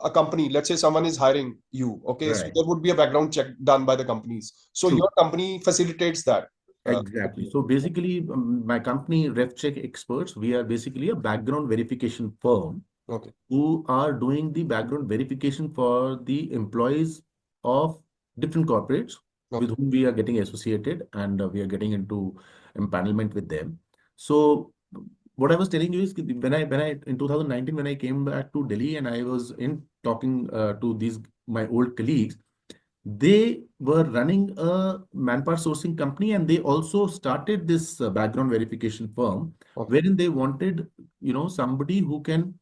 a company, let's say someone is hiring you, okay, so Right. there would be a background check done by the companies. So your True. company facilitates that. Exactly. So basically, my company, RefCheck Experts, we are basically a background verification firm Okay. who are doing the background verification for the employees of different corporates with Okay. whom we are getting associated, and we are getting into empanelment with them. So what I was telling you is that when I in 2019, when I came back to Delhi and I was in talking to these my old colleagues, they were running a manpower sourcing company, and they also started this background verification firm Okay. wherein they wanted, somebody who can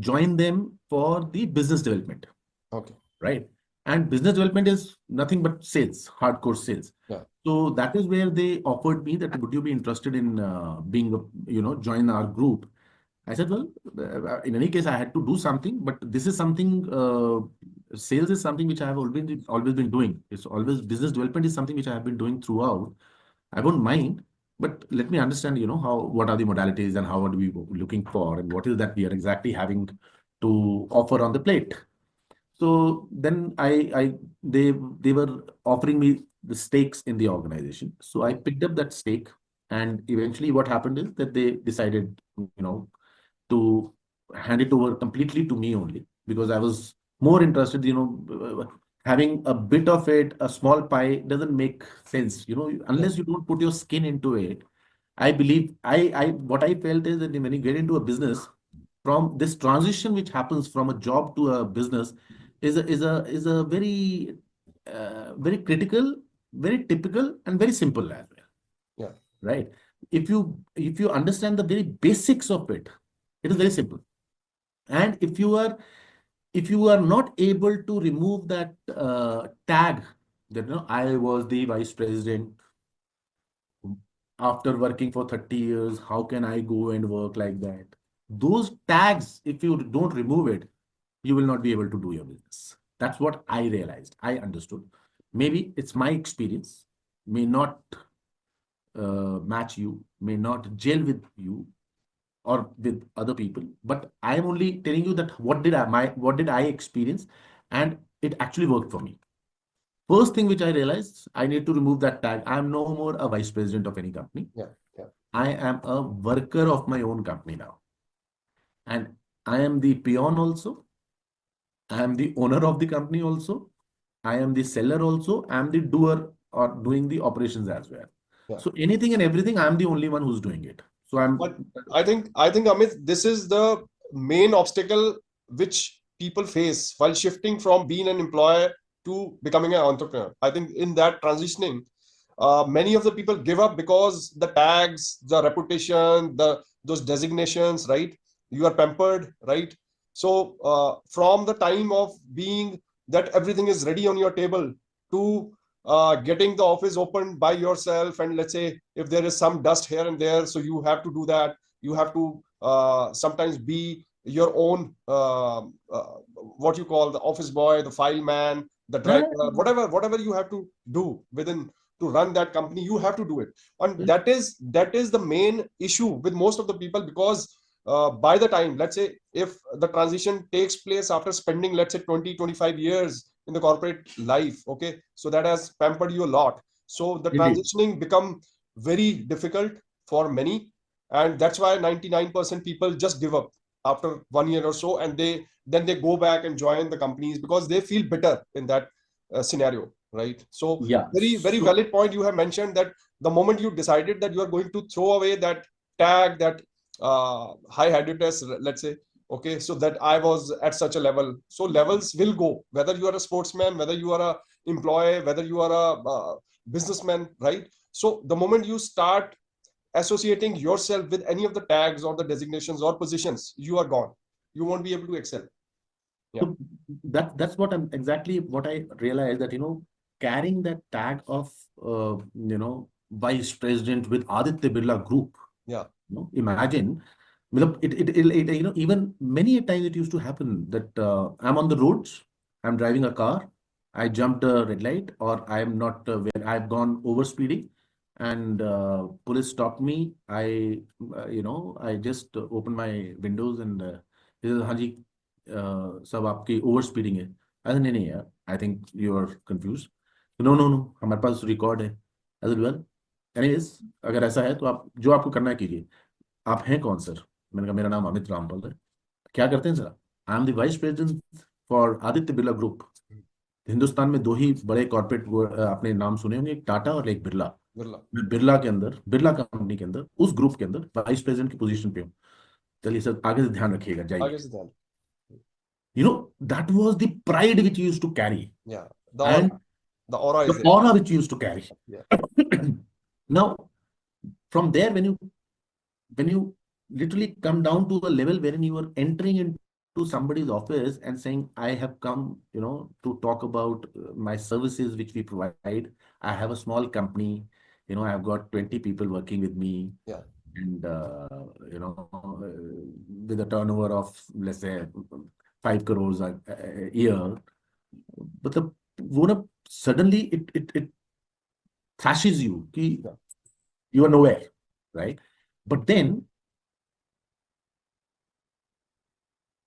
join them for the business development, Okay. right? And business development is nothing but sales, hardcore sales. Yeah. So that is where they offered me that would you be interested in being, join our group. I said, well, in any case, I had to do something, but this is something, sales is something which I have always been doing. It's always business development is something which I have been doing throughout. I won't mind, but let me understand, what are the modalities and how are we looking for and what is that we are exactly having to offer on the plate. So then they were offering me the stakes in the organization. So I Okay. picked up that stake, and eventually what happened is that they decided, to hand it over completely to me only because I was more interested, having a bit of it, a small pie doesn't make sense, Yeah. unless you don't put your skin into it. I believe what I felt is that when you get into a business, from this transition which happens from a job to a business is a very critical, very typical, and very simple as well, Yeah. right? If you understand the very basics of it, it is very simple. And if you are not able to remove that tag that I was the vice president after working for 30 years, how can I go and work like that? Those tags, if you don't remove it, you will not be able to do your business. That's what I realized. I understood. Maybe it's my experience, may not match you, may not gel with you or with other people, but I am only telling you that what did I experience, and it actually worked for me. First thing which I realized, I need to remove that tag. I am no more a vice president of any company. Yeah. Yeah. I am a worker of my own company now. And I am the peon also. I am the owner of the company also. I am the seller also. I am the doer or doing the operations as well. Yeah. So anything and everything, I am the only one who's doing it. So But I'm I think Amit, this is the main obstacle which people face while shifting from being an employee to becoming an entrepreneur. I think in that transitioning, many of the people give up because the tags, the reputation, the those designations, right? You are pampered, right? So from the time of being that everything is ready on your table to getting the office opened by yourself, and let's say if there is some dust here and there, so you have to do that. You have to sometimes be your own what you call the office boy, the file man, the driver, whatever you have to do within to run that company, you have to do it. And that is the main issue with most of the people, because by the time, let's say, if the transition takes place after spending, let's say, 20-25 years in the corporate life, okay, so that has pampered you a lot, so the indeed. transitioning become very difficult for many. And that's why 99% people just give up after 1 year or so, and they go back and join the companies because they feel better in that scenario, right? So Yeah. very very So valid point you have mentioned, that the moment you decided that you are going to throw away that tag, that high-handedness, let's say, okay, so that I was at such a level, so levels will go, whether you are a sportsman, whether you are a employee, whether you are a businessman, right? So the moment you start associating yourself with any of the tags or the designations or positions, you are gone. You won't be able to excel. Yeah. So that's what I'm exactly what I realized, that carrying that tag of vice president with Aditya Birla Group. Yeah. Imagine, Even many a time it used to happen that I'm on the roads, I'm driving a car, I jumped a red light, or I am not where I've gone over speeding, and police stopped me. I just opened my windows and he says, हाँ जी, सब आपकी over speeding है. I said, नहीं यार, I think you are confused. No, no, no, हमारे पास record है. I said, well, anyways, अगर ऐसा है तो आप जो आपको करना है कीजिए. आप हैं कौन सर? मैंने कहा मेरा नाम अमित रामपाल है. क्या करते हैं sir? I am the vice president for Aditya Birla group. Hindustan में दो ही बड़े कॉर्पोरेट आपने नाम सुने होंगे, एक टाटा और एक बिरला. बिरला. मैं बिरला के अंदर, बिरला कंपनी के अंदर, उस ग्रुप के अंदर वाइस प्रेसिडेंट की पोजीशन पे हूँ. चलिए सर, आगे से ध्यान रखिएगा, आगे जाइए. से ध्यान. That was the pride which you used to carry, Yeah, the aura, and the aura is the there. aura which you used to carry. Yeah. Now, from there, when you literally come down to a level wherein you are entering into somebody's office and saying, I have come, to talk about my services which we provide. I have a small company, I have got 20 people working with me, Yeah. and with a turnover of, let's say, 5 crores a year. But suddenly it thrashes you. Yeah. You are nowhere, right? But then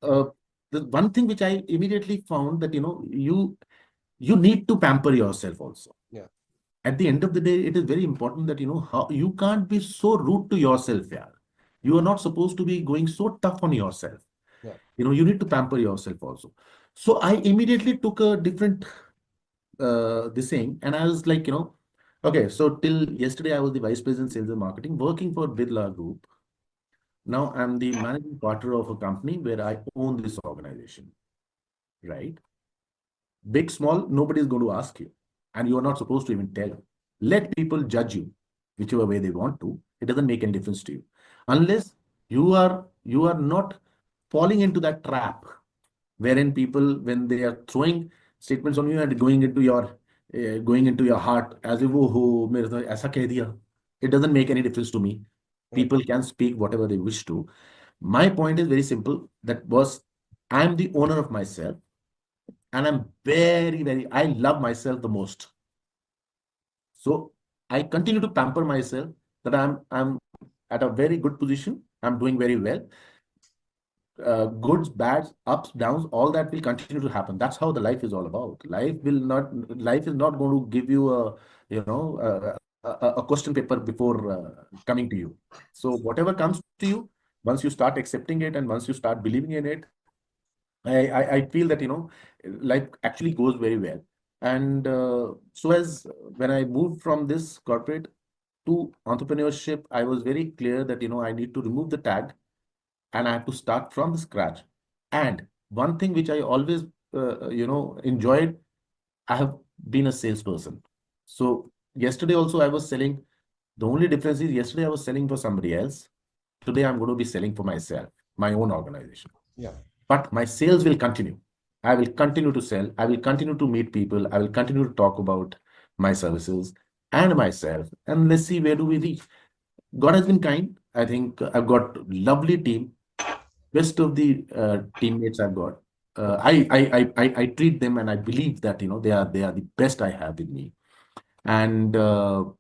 the one thing which I immediately found that you need to pamper yourself also. Yeah. At the end of the day, it is very important that how you can't be so rude to yourself. Yeah, you are not supposed to be going so tough on yourself. Yeah. You need to pamper yourself also. So I immediately took a different this thing, and I was like, okay, so till yesterday I was the vice president sales and marketing working for Birla Group. Now I'm the managing partner of a company where I own this organization, right? Big, small, nobody is going to ask you. And you are not supposed to even tell. Let people judge you whichever way they want to. It doesn't make any difference to you. Unless you are not falling into that trap wherein people, when they are throwing statements on you and going into your heart as if, oh, mere to aisa keh diya. It doesn't make any difference to me. Right. People can speak whatever they wish to. My point is very simple. That was, I'm the owner of myself, and I'm very, very, I love myself the most. So I continue to pamper myself that I'm at a very good position. I'm doing very well. Goods, bads, ups, downs, all that will continue to happen. That's how the life is all about. Life is not going to give you a question paper before coming to you. So whatever comes to you, once you start accepting it and once you start believing in it, I feel that life actually goes very well. And so as when I moved from this corporate to entrepreneurship, I was very clear that I need to remove the tag and I have to start from the scratch. And one thing which I always enjoyed, I have been a salesperson. So yesterday also I was selling. The only difference is yesterday I was selling for somebody else. Today I'm going to be selling for myself, my own organization. Yeah. But my sales will continue. I will continue to sell. I will continue to meet people. I will continue to talk about my services and myself. And let's see where do we reach. God has been kind. I think I've got lovely team. Best of the teammates I've got. I treat them and I believe that they are the best I have with me. And the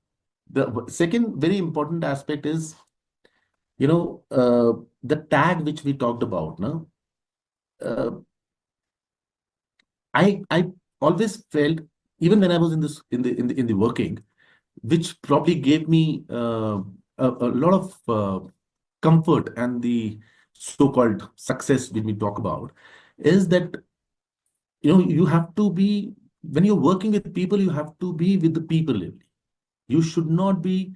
second very important aspect is the tag which we talked about. No, I always felt, even when I was in the working, which probably gave me a lot of comfort, and the so-called success when we talk about, is that you have to be, when you're working with people, you have to be with the people only. You should not be,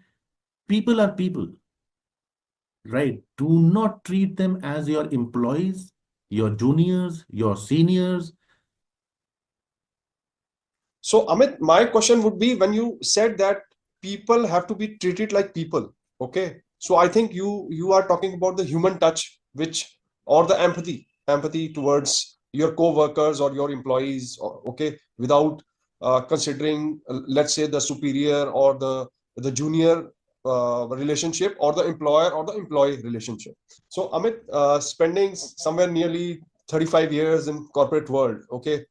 people are people, right? Do not treat them as your employees, your juniors, your seniors. So, Amit, my question would be, when you said that people have to be treated like people, okay? So I think you are talking about the human touch, which, or the empathy towards your co-workers or your employees, okay, without considering, let's say, the superior or the junior relationship, or the employer or the employee relationship. So Amit, spending somewhere nearly 35 years in corporate world, okay,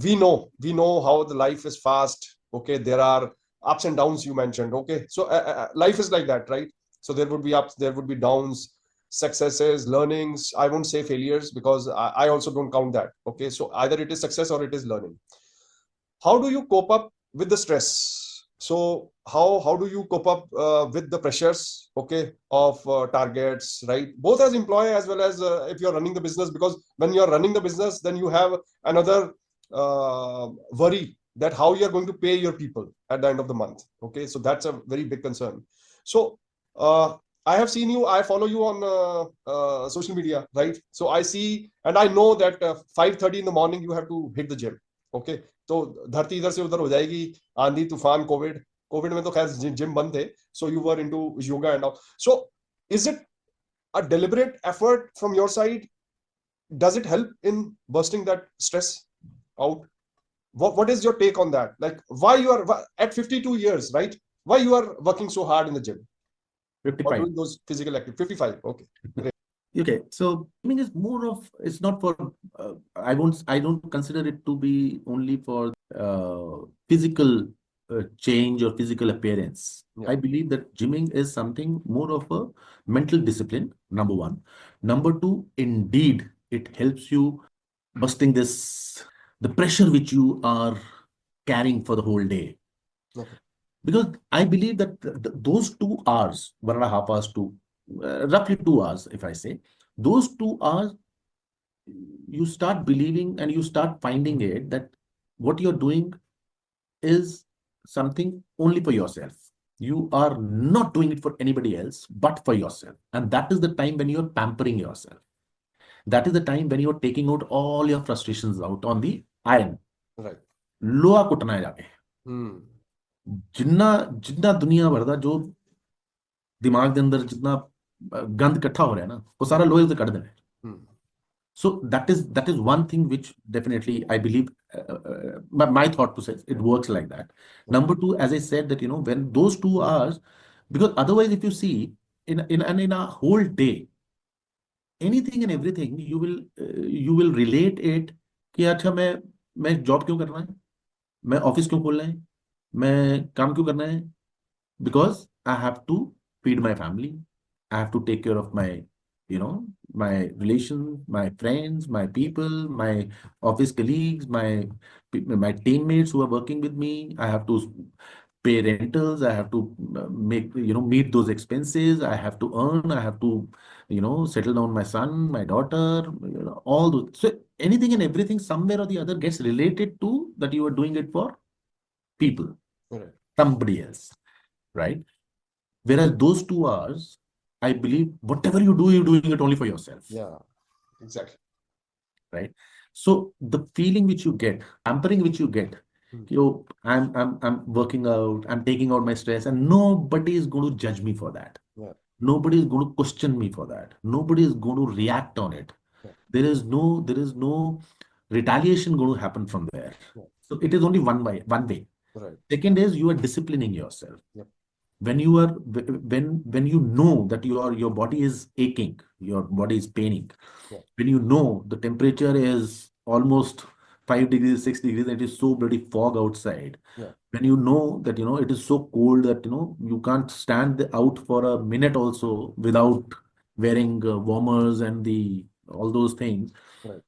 we know how the life is fast. Okay, there are ups and downs you mentioned. Okay, so life is like that, right? So there would be ups, there would be downs, successes, learnings. I won't say failures because I also don't count that. Okay, so either it is success or it is learning. How do you cope up with the stress? So how do you cope up with the pressures, okay, of targets, right? Both as employee as well as if you're running the business, because when you're running the business, then you have another worry that how you're going to pay your people at the end of the month. Okay, so that's a very big concern. So uh, I have seen you, I follow you on social media, right? So I see and I know that 5:30 in the morning you have to hit the gym. Okay, तो धरती इधर से उधर हो जाएगी, आंधी तूफान, Covid, Covid में तो खैर जिम बंद थे, so you were into yoga and all. So is it a deliberate effort from your side? Does it help in bursting that stress out? What is your take on that? Like, why you are at 52 years, right? Why you are working so hard in the gym or 55. doing those physical activities? 55. Okay. Great. Okay, so gaming is more of, it's not for, I don't consider it to be only for physical change or physical appearance. Yeah. I believe that gymming is something more of a mental discipline, number one. Number two, indeed, it helps you busting the pressure which you are carrying for the whole day. Okay. Because I believe that those 2 hours, 1.5 hours to roughly 2 hours, if I say, those 2 hours, you start believing and you start finding it that what you're doing is something only for yourself. You are not doing it for anybody else, but for yourself. And that is the time when you're pampering yourself. That is the time when you're taking out all your frustrations out on the iron. Right. लोहा कुटना है जाके. जिन्ना जिन्ना दुनिया भर दा जो दिमाग के अंदर जितना गंद इकट्ठा हो रहा है ना, वो सारा लोहे से कट देना है. So that is one thing which definitely I believe my thought process, it works like that. Number two, as I said, that when those 2 hours, because otherwise if you see in a whole day, anything and everything you will relate it कि अच्छा मैं job क्यों करना है, मैं office क्यों खोलना है, मैं काम क्यों करना है, because I have to feed my family, I have to take care of my relations, my friends, my people, my office colleagues, my teammates who are working with me. I have to pay rentals, I have to meet those expenses, I have to earn, I have to settle down my son, my daughter, all those. So anything and everything somewhere or the other gets related to that you are doing it for people, somebody else, right? Whereas those 2 hours, I believe whatever you do, you're doing it only for yourself. Yeah, exactly. Right. So the feeling which you get, pampering which you get, I'm working out, I'm taking out my stress, and nobody is going to judge me for that. Yeah. Nobody is going to question me for that. Nobody is going to react on it. Yeah. There is no retaliation going to happen from there. Yeah. So it is only one way. Right. Second is you are disciplining yourself. Yep. When you know that your body is aching, your body is paining, Yeah. when you know the temperature is almost 5 degrees, 6 degrees, and it is so bloody fog outside, Yeah. when you know that it is so cold that you can't stand out for a minute also without wearing warmers and all those things, Right.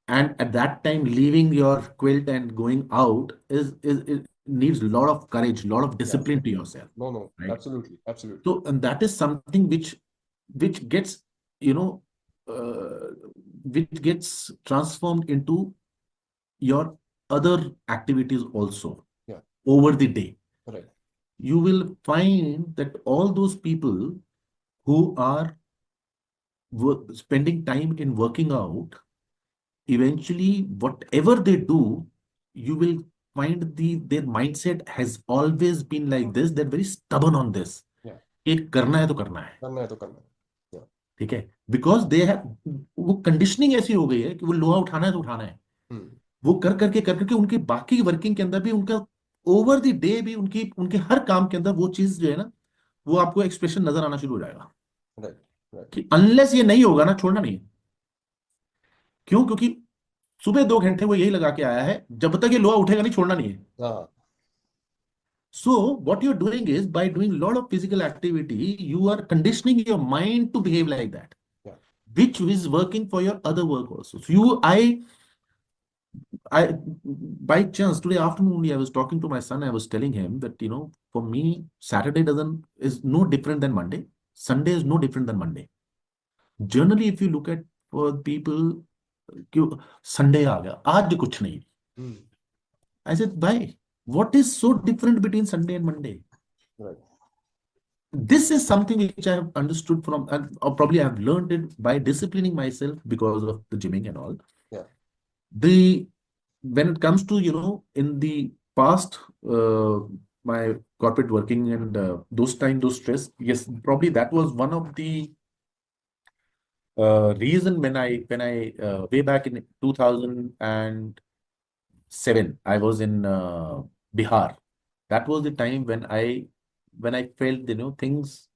and at that time leaving your quilt and going out is it needs a lot of courage, a lot of discipline to yourself. No, right? absolutely. So, and that is something which gets which gets transformed into your other activities also. Yeah. Over the day. Right. You will find that all those people who are spending time in working out, eventually whatever they do, you will find their mindset has always been like this. They're very stubborn on this. Yeah. एक करना है तो करना है. करना है तो करना है. Yeah. ठीक है, बिकॉज दे वो कंडीशनिंग ऐसी हो गई है कि वो लोहा उठाना है तो उठाना है. वो कर करके उनकी बाकी वर्किंग के अंदर भी उनका ओवर द डे भी उनके हर काम के अंदर वो चीज जो है ना, वो आपको एक्सप्रेशन नजर आना शुरू हो जाएगा राइट, राइट। कि अनलेस ये नहीं होगा ना, छोड़ना नहीं है। क्यों? क्योंकि सुबह 2 घंटे वो यही लगा के आया है, जब तक ये लोहा उठेगा नहीं, छोड़ना नहीं है। हाँ। So what you're doing is, by doing a lot of physical activity, you are conditioning your mind to behave like that, Yeah. which is working for your other work also. So by chance today afternoon only, I was talking to my son. I was telling him that, for me, Saturday doesn't is no different than Monday. Sunday is no different than Monday. Generally, if you look at for people, क्यों Sunday आ गया, आज कुछ नहीं। Hmm. I said, why? What is so different between Sunday and Monday? Right. This is something which I have understood from, and or probably I have learned it by disciplining myself because of the gymming and all. Yeah. The When it comes to, in the past, my corporate working and those time, those stress, yes, probably that was one of the reason when I way back in 2007, I was in Bihar. That was the time when I felt, things,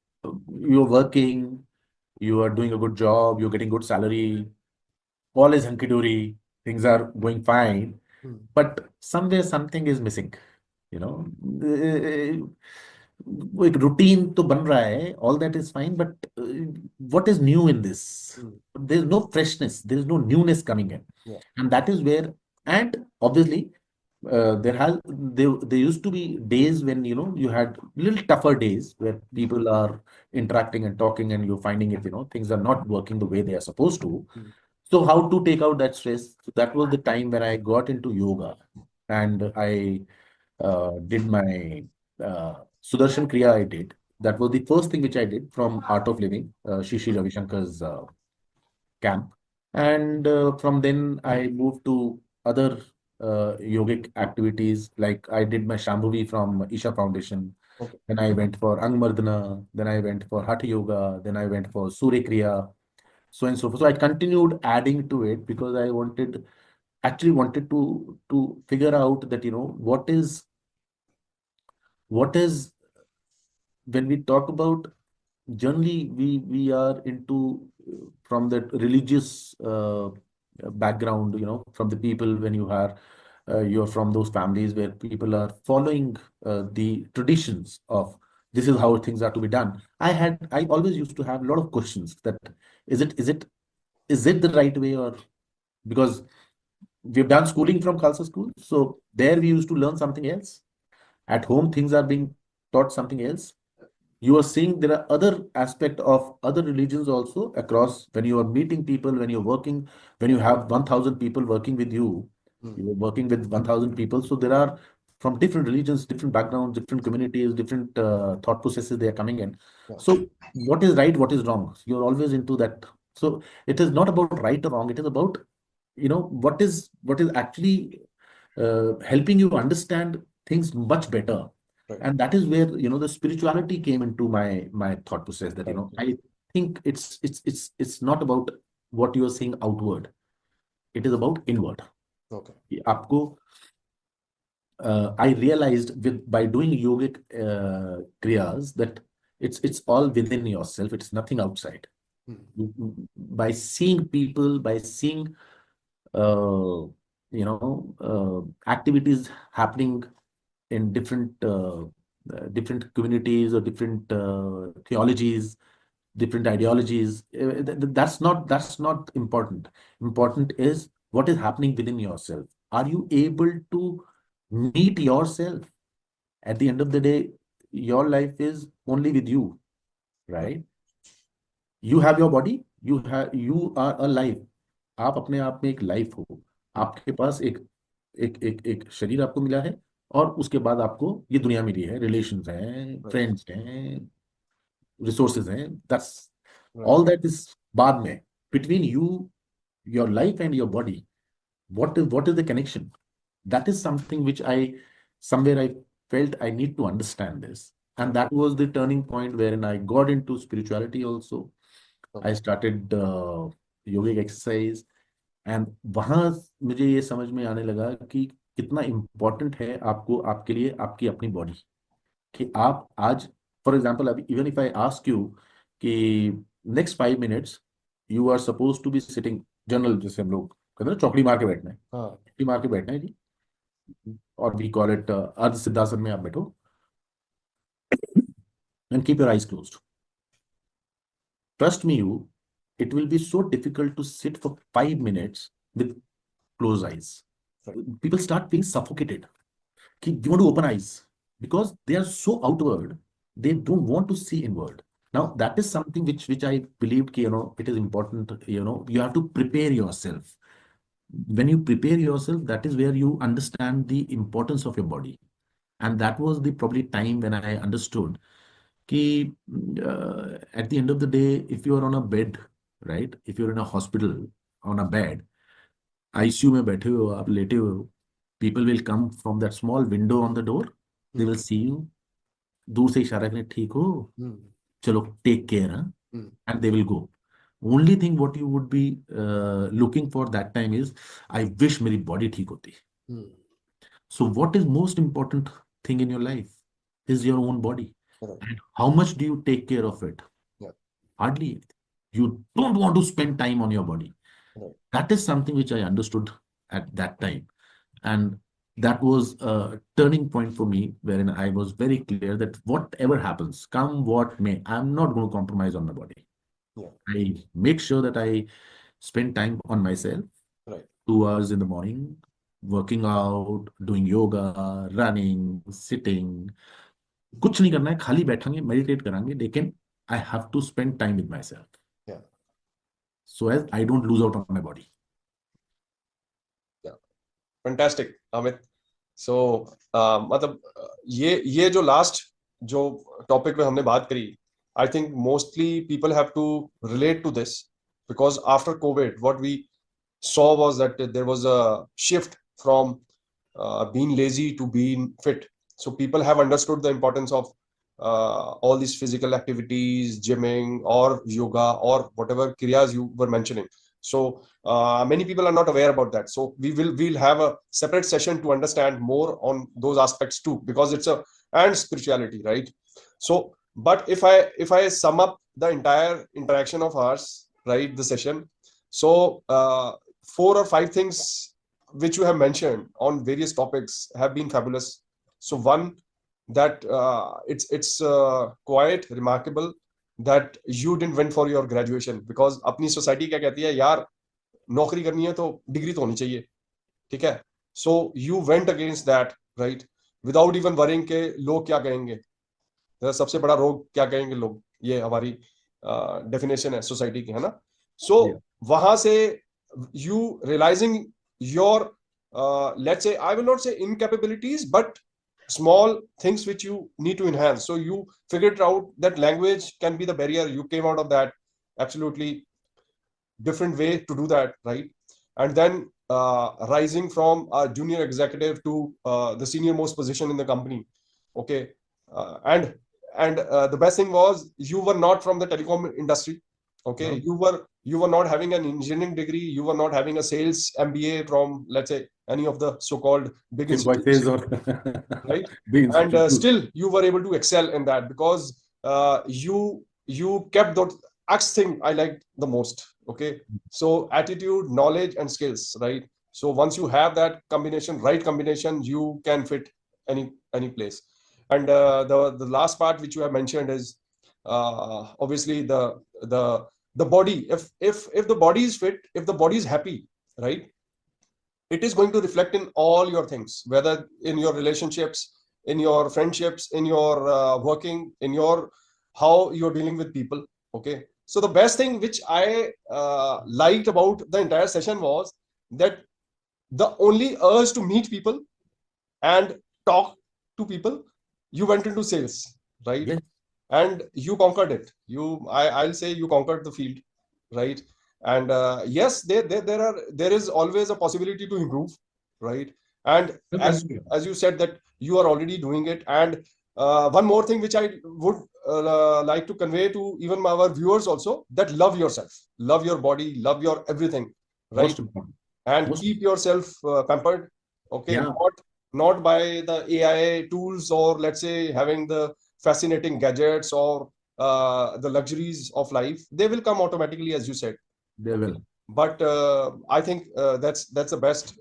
you're working, you are doing a good job, you're getting good salary, all is hunky dory, things are going fine, Hmm. but somewhere something is missing. You know, वो एक routine तो बन रहा है, all that is fine, but what is new in this? Hmm. There is no freshness, there is no newness coming in, Yeah. and that is where, and obviously there used to be days when, you had little tougher days where people are interacting and talking, and you're finding it, things are not working the way they are supposed to. Hmm. So how to take out that stress? So that was the time when I got into yoga, and I did my Sudarshan Kriya. I did. That was the first thing which I did from Art of Living, Shishi Ravi Shankar's camp. And from then I moved to other yogic activities. Like I did my Shambhavi from Isha Foundation. Okay. Then I went for Angmardana. Then I went for Hatha Yoga. Then I went for Surya Kriya, so and so forth. So I continued adding to it because I actually wanted to figure out that, what is when we talk about, generally we are into from that religious background, from the people, when you're from those families where people are following the traditions of this is how things are to be done. I always used to have a lot of questions that is it the right way, or because we've done schooling from Khalsa school, so there we used to learn something else. At home things are being taught something else. You are seeing there are other aspect of other religions also across. When you are meeting people, when you're working, when you have 1000 people working with you, Hmm. you are working with 1000 people, so there are from different religions, different backgrounds, different communities, different thought processes, they are coming in. Yeah. So what is right, what is wrong, you're always into that. So it is not about right or wrong, it is about, what is actually helping you understand things much better. Right. And that is where, the spirituality came into my thought process, that, Right. I think it's not about what you are seeing outward, it is about inward. Okay. कि आपको I realized with by doing yogic kriyas that it's all within yourself, it's nothing outside. Hmm. By seeing people, by seeing uh, activities happening in different communities or different theologies, different ideologies. That's not important. Important is what is happening within yourself. Are you able to meet yourself? At the end of the day, your life is only with you, Right. right? You have your body, you are alive. आप अपने आप में एक life हो, Hmm. आपके पास एक शरीर आपको मिला है, और उसके बाद आपको ये दुनिया मिली है, रिलेशंस हैं, Right. फ्रेंड्स हैं, रिसोर्सेज हैं, that's Right. All that is बाद में। Between you, your life and your body, what is the connection? That is something which somewhere I felt I need to understand this. And Right. that was the turning point wherein I got into spirituality also. I Okay. started yogic exercise, and वहां मुझे ये समझ में आने लगा कि कितना important है आपको, आपके लिए आपकी अपनी बॉडी, कि आप आज For example, even if I ask you कि next 5 minutes you are supposed to be sitting, general जैसे हम लोग कहते हैं ना, चौकड़ी मार के बैठना है, चौकड़ी मार के बैठना है जी, और we call it अर्ध सिद्धासन में आप बैठो and keep your eyes closed. Trust me, it will be so difficult to sit for 5 minutes with closed eyes. People start feeling suffocated. You want to open eyes because they are so outward. They don't want to see inward. Now that is something which I believed, it is important. You have to prepare yourself. When you prepare yourself, that is where you understand the importance of your body. And that was the probably time when I understood कि at the end of the day, if you are on a bed, right? If you're in a hospital on a bed, ICU में बैठे हो, आप लेटे हो, people will come from that small window on the door. They will see you. दूर से इशारा करें, ठीक हो, चलो take care, and they will go. Only thing what you would be looking for that time is, I wish मेरी body ठीक होती. So what is most important thing in your life is your own body. And how much do you take care of it? Hardly anything. You don't want to spend time on your body. That is something which I understood at that time. And that was a turning point for me, wherein I was very clear that whatever happens, come what may, I'm not going to compromise on my body. I make sure that I spend time on myself. 2 hours in the morning, working out, doing yoga, running, sitting. कुछ नहीं करना है, खाली बैठेंगे, meditate करेंगे, लेकिन I have to spend time with myself. So as I don't lose out on my body. Fantastic, Amit. So मतलब ये जो लास्ट जो टॉपिक पे हमने बात करी, I think mostly people have to relate to this, because after COVID what we saw was that there was a shift from being lazy to being fit. So people have understood the importance of all these physical activities, gymming or yoga or whatever kriyas you were mentioning. So many people are not aware about that. So we'll have a separate session to understand more on those aspects too, because it's and spirituality, right? So, but if I sum up the entire interaction of ours, right, the session, so 4 or 5 things which you have mentioned on various topics have been fabulous. So one, that it's quite remarkable that you didn't went for your graduation, because अपनी society क्या कहती है, यार नौकरी करनी है तो degree तो होनी चाहिए, ठीक है? So you went against that, right, without even worrying के लोग क्या कहेंगे, सबसे बड़ा रोग क्या कहेंगे लोग, ये हमारी डेफिनेशन है सोसाइटी की, है ना? So वहां से you realizing your let's say, I will not say incapabilities, but small things which you need to enhance. So you figured out that language can be the barrier. You came out of that absolutely different way to do that, right? And then rising from a junior executive to the senior most position in the company, okay? And the best thing was you were not from the telecom industry, okay? No. You were not having an engineering degree. You were not having a sales MBA from, let's say, any of the so-called big institutions, right? And still you were able to excel in that, because you kept that X thing I liked the most, okay? So attitude, knowledge, and skills, right? So once you have that combination, right combination, you can fit any place. And the last part which you have mentioned is obviously the body. If the body is fit, if the body is happy, right, it is going to reflect in all your things, whether in your relationships, in your friendships, in your working, in your how you're dealing with people, okay? So the best thing which I liked about the entire session was that the only urge to meet people and talk to people, you went into sales, right? Yes. And you conquered it. I'll say you conquered the field, right? And yes, there is always a possibility to improve, right? And as you said that you are already doing it. And one more thing which I would like to convey to even our viewers also, that love yourself, love your body, love your everything, right? And keep yourself pampered, okay? Yeah. Not by the AI tools, or let's say having the fascinating gadgets or the luxuries of life, they will come automatically, as you said. They will. But I think that's the best,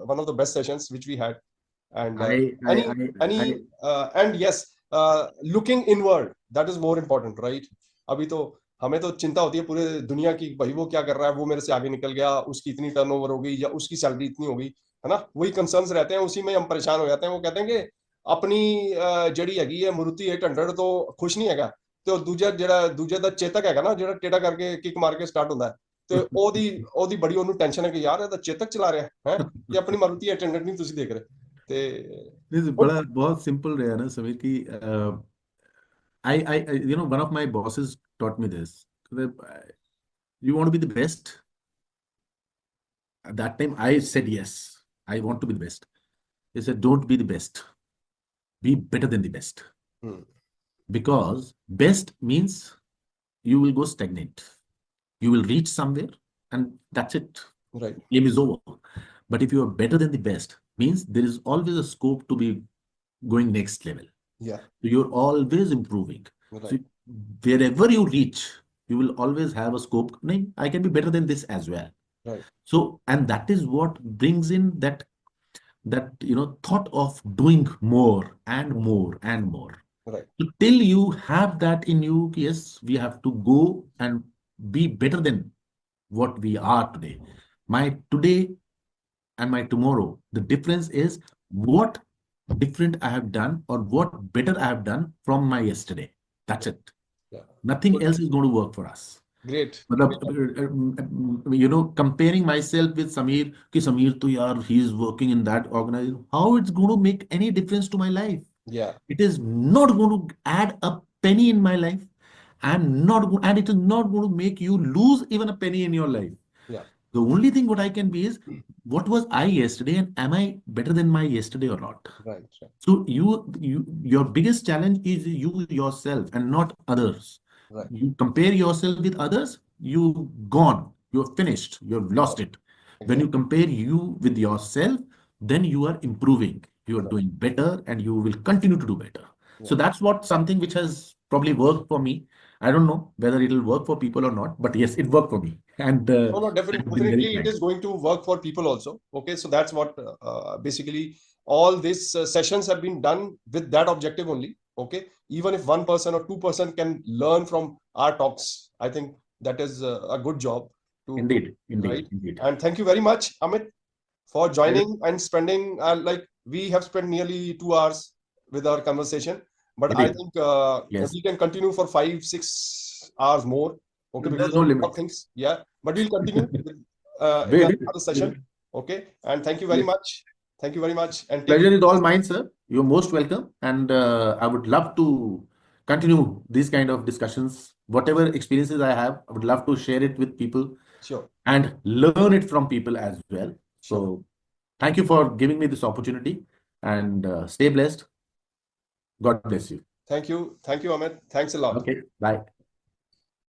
one of the best sessions which we had. And any and yes, looking inward, that is more important, right? अभी तो हमें तो चिंता होती है पूरे दुनिया की, भाई वो क्या कर रहा है, वो मेरे से आगे निकल गया, उसकी इतनी टर्नओवर हो गई या उसकी सैलरी इतनी हो गई, है ना? वही कंसर्न्स रहते हैं, उसी में हम परेशान हो जाते हैं। वो कहते हैं कि अपनी ਜਿਹੜੀ ਹੈਗੀ ਹੈ ਮਰੂਤੀ 800 ਤੋਂ ਖੁਸ਼ ਨਹੀਂ ਹੈਗਾ, ਤੇ ਉਹ ਦੂਜੇ ਦਾ ਚੇਤਕ ਹੈਗਾ ਨਾ, ਜਿਹੜਾ ਟੇਡਾ ਕਰਕੇ ਕਿਕ ਮਾਰ ਕੇ ਸਟਾਰਟ ਹੁੰਦਾ ਹੈ, ਤੇ ਉਹਦੀ ਬੜੀ ਉਹਨੂੰ ਟੈਨਸ਼ਨ ਹੈ ਕਿ ਯਾਰ ਇਹ ਤਾਂ ਚੇਤਕ ਚਲਾ ਰਿਹਾ ਹੈ ਤੇ ਆਪਣੀ ਮਾਰੂਤੀ 800 ਨਹੀਂ ਤੁਸੀਂ ਦੇਖ ਰਹੇ। ਤੇ बड़ा बहुत सिंपल रहा ना समीर की I one of my bosses taught me this. You want to be the best? At that time, I said yes. I want to be the best. He said, don't be the best. Be better than the best. Because best means you will go stagnant. You will reach somewhere and that's it. Right. Game is over. But if you are better than the best, means there is always a scope to be going next level. Yeah. So you're always improving. Right. So wherever you reach, you will always have a scope. I can be better than this as well. Right. So, and that is what brings in that thought of doing more and more and more. Right. So till you have that in you, yes, we have to go and be better than what we are today. My today and my tomorrow, the difference is what different I have done or what better I have done from my yesterday. That's it. Yeah. Nothing else is going to work for us. Great. Comparing myself with Sameer, ki Sameer to yaar, he is working in that organization. How it's going to make any difference to my life? Yeah. It is not going to add a penny in my life. And it is not going to make you lose even a penny in your life. Yeah. The only thing what I can be is, what was I yesterday and am I better than my yesterday or not? Right. So your biggest challenge is you yourself and not others. Right. You compare yourself with others, you're gone, you're finished, you've lost it. Exactly. When you compare you with yourself, then you are improving, you are doing better and you will continue to do better. Yeah. So that's what something which has probably worked for me. I don't know whether it will work for people or not, but yes, it worked for me. And no, definitely it is going to work for people also. Okay, so that's what basically all these sessions have been done with that objective only. Okay, even if 1% or 2% can learn from our talks, I think that is a good job. Indeed. And thank you very much, Amit, for joining and spending like we have spent nearly 2 hours with our conversation. But I think we can continue for 5-6 hours more. Okay, because no limit. Things. Yeah, but we'll continue with another session. Okay, and thank you very much. Thank you very much. And pleasure is all mine, sir. You're most welcome. And I would love to continue these kind of discussions. Whatever experiences I have, I would love to share it with people. Sure. And learn it from people as well. Sure. So thank you for giving me this opportunity and stay blessed. God bless you. Thank you. Thank you, Amit. Thanks a lot. Okay. Bye.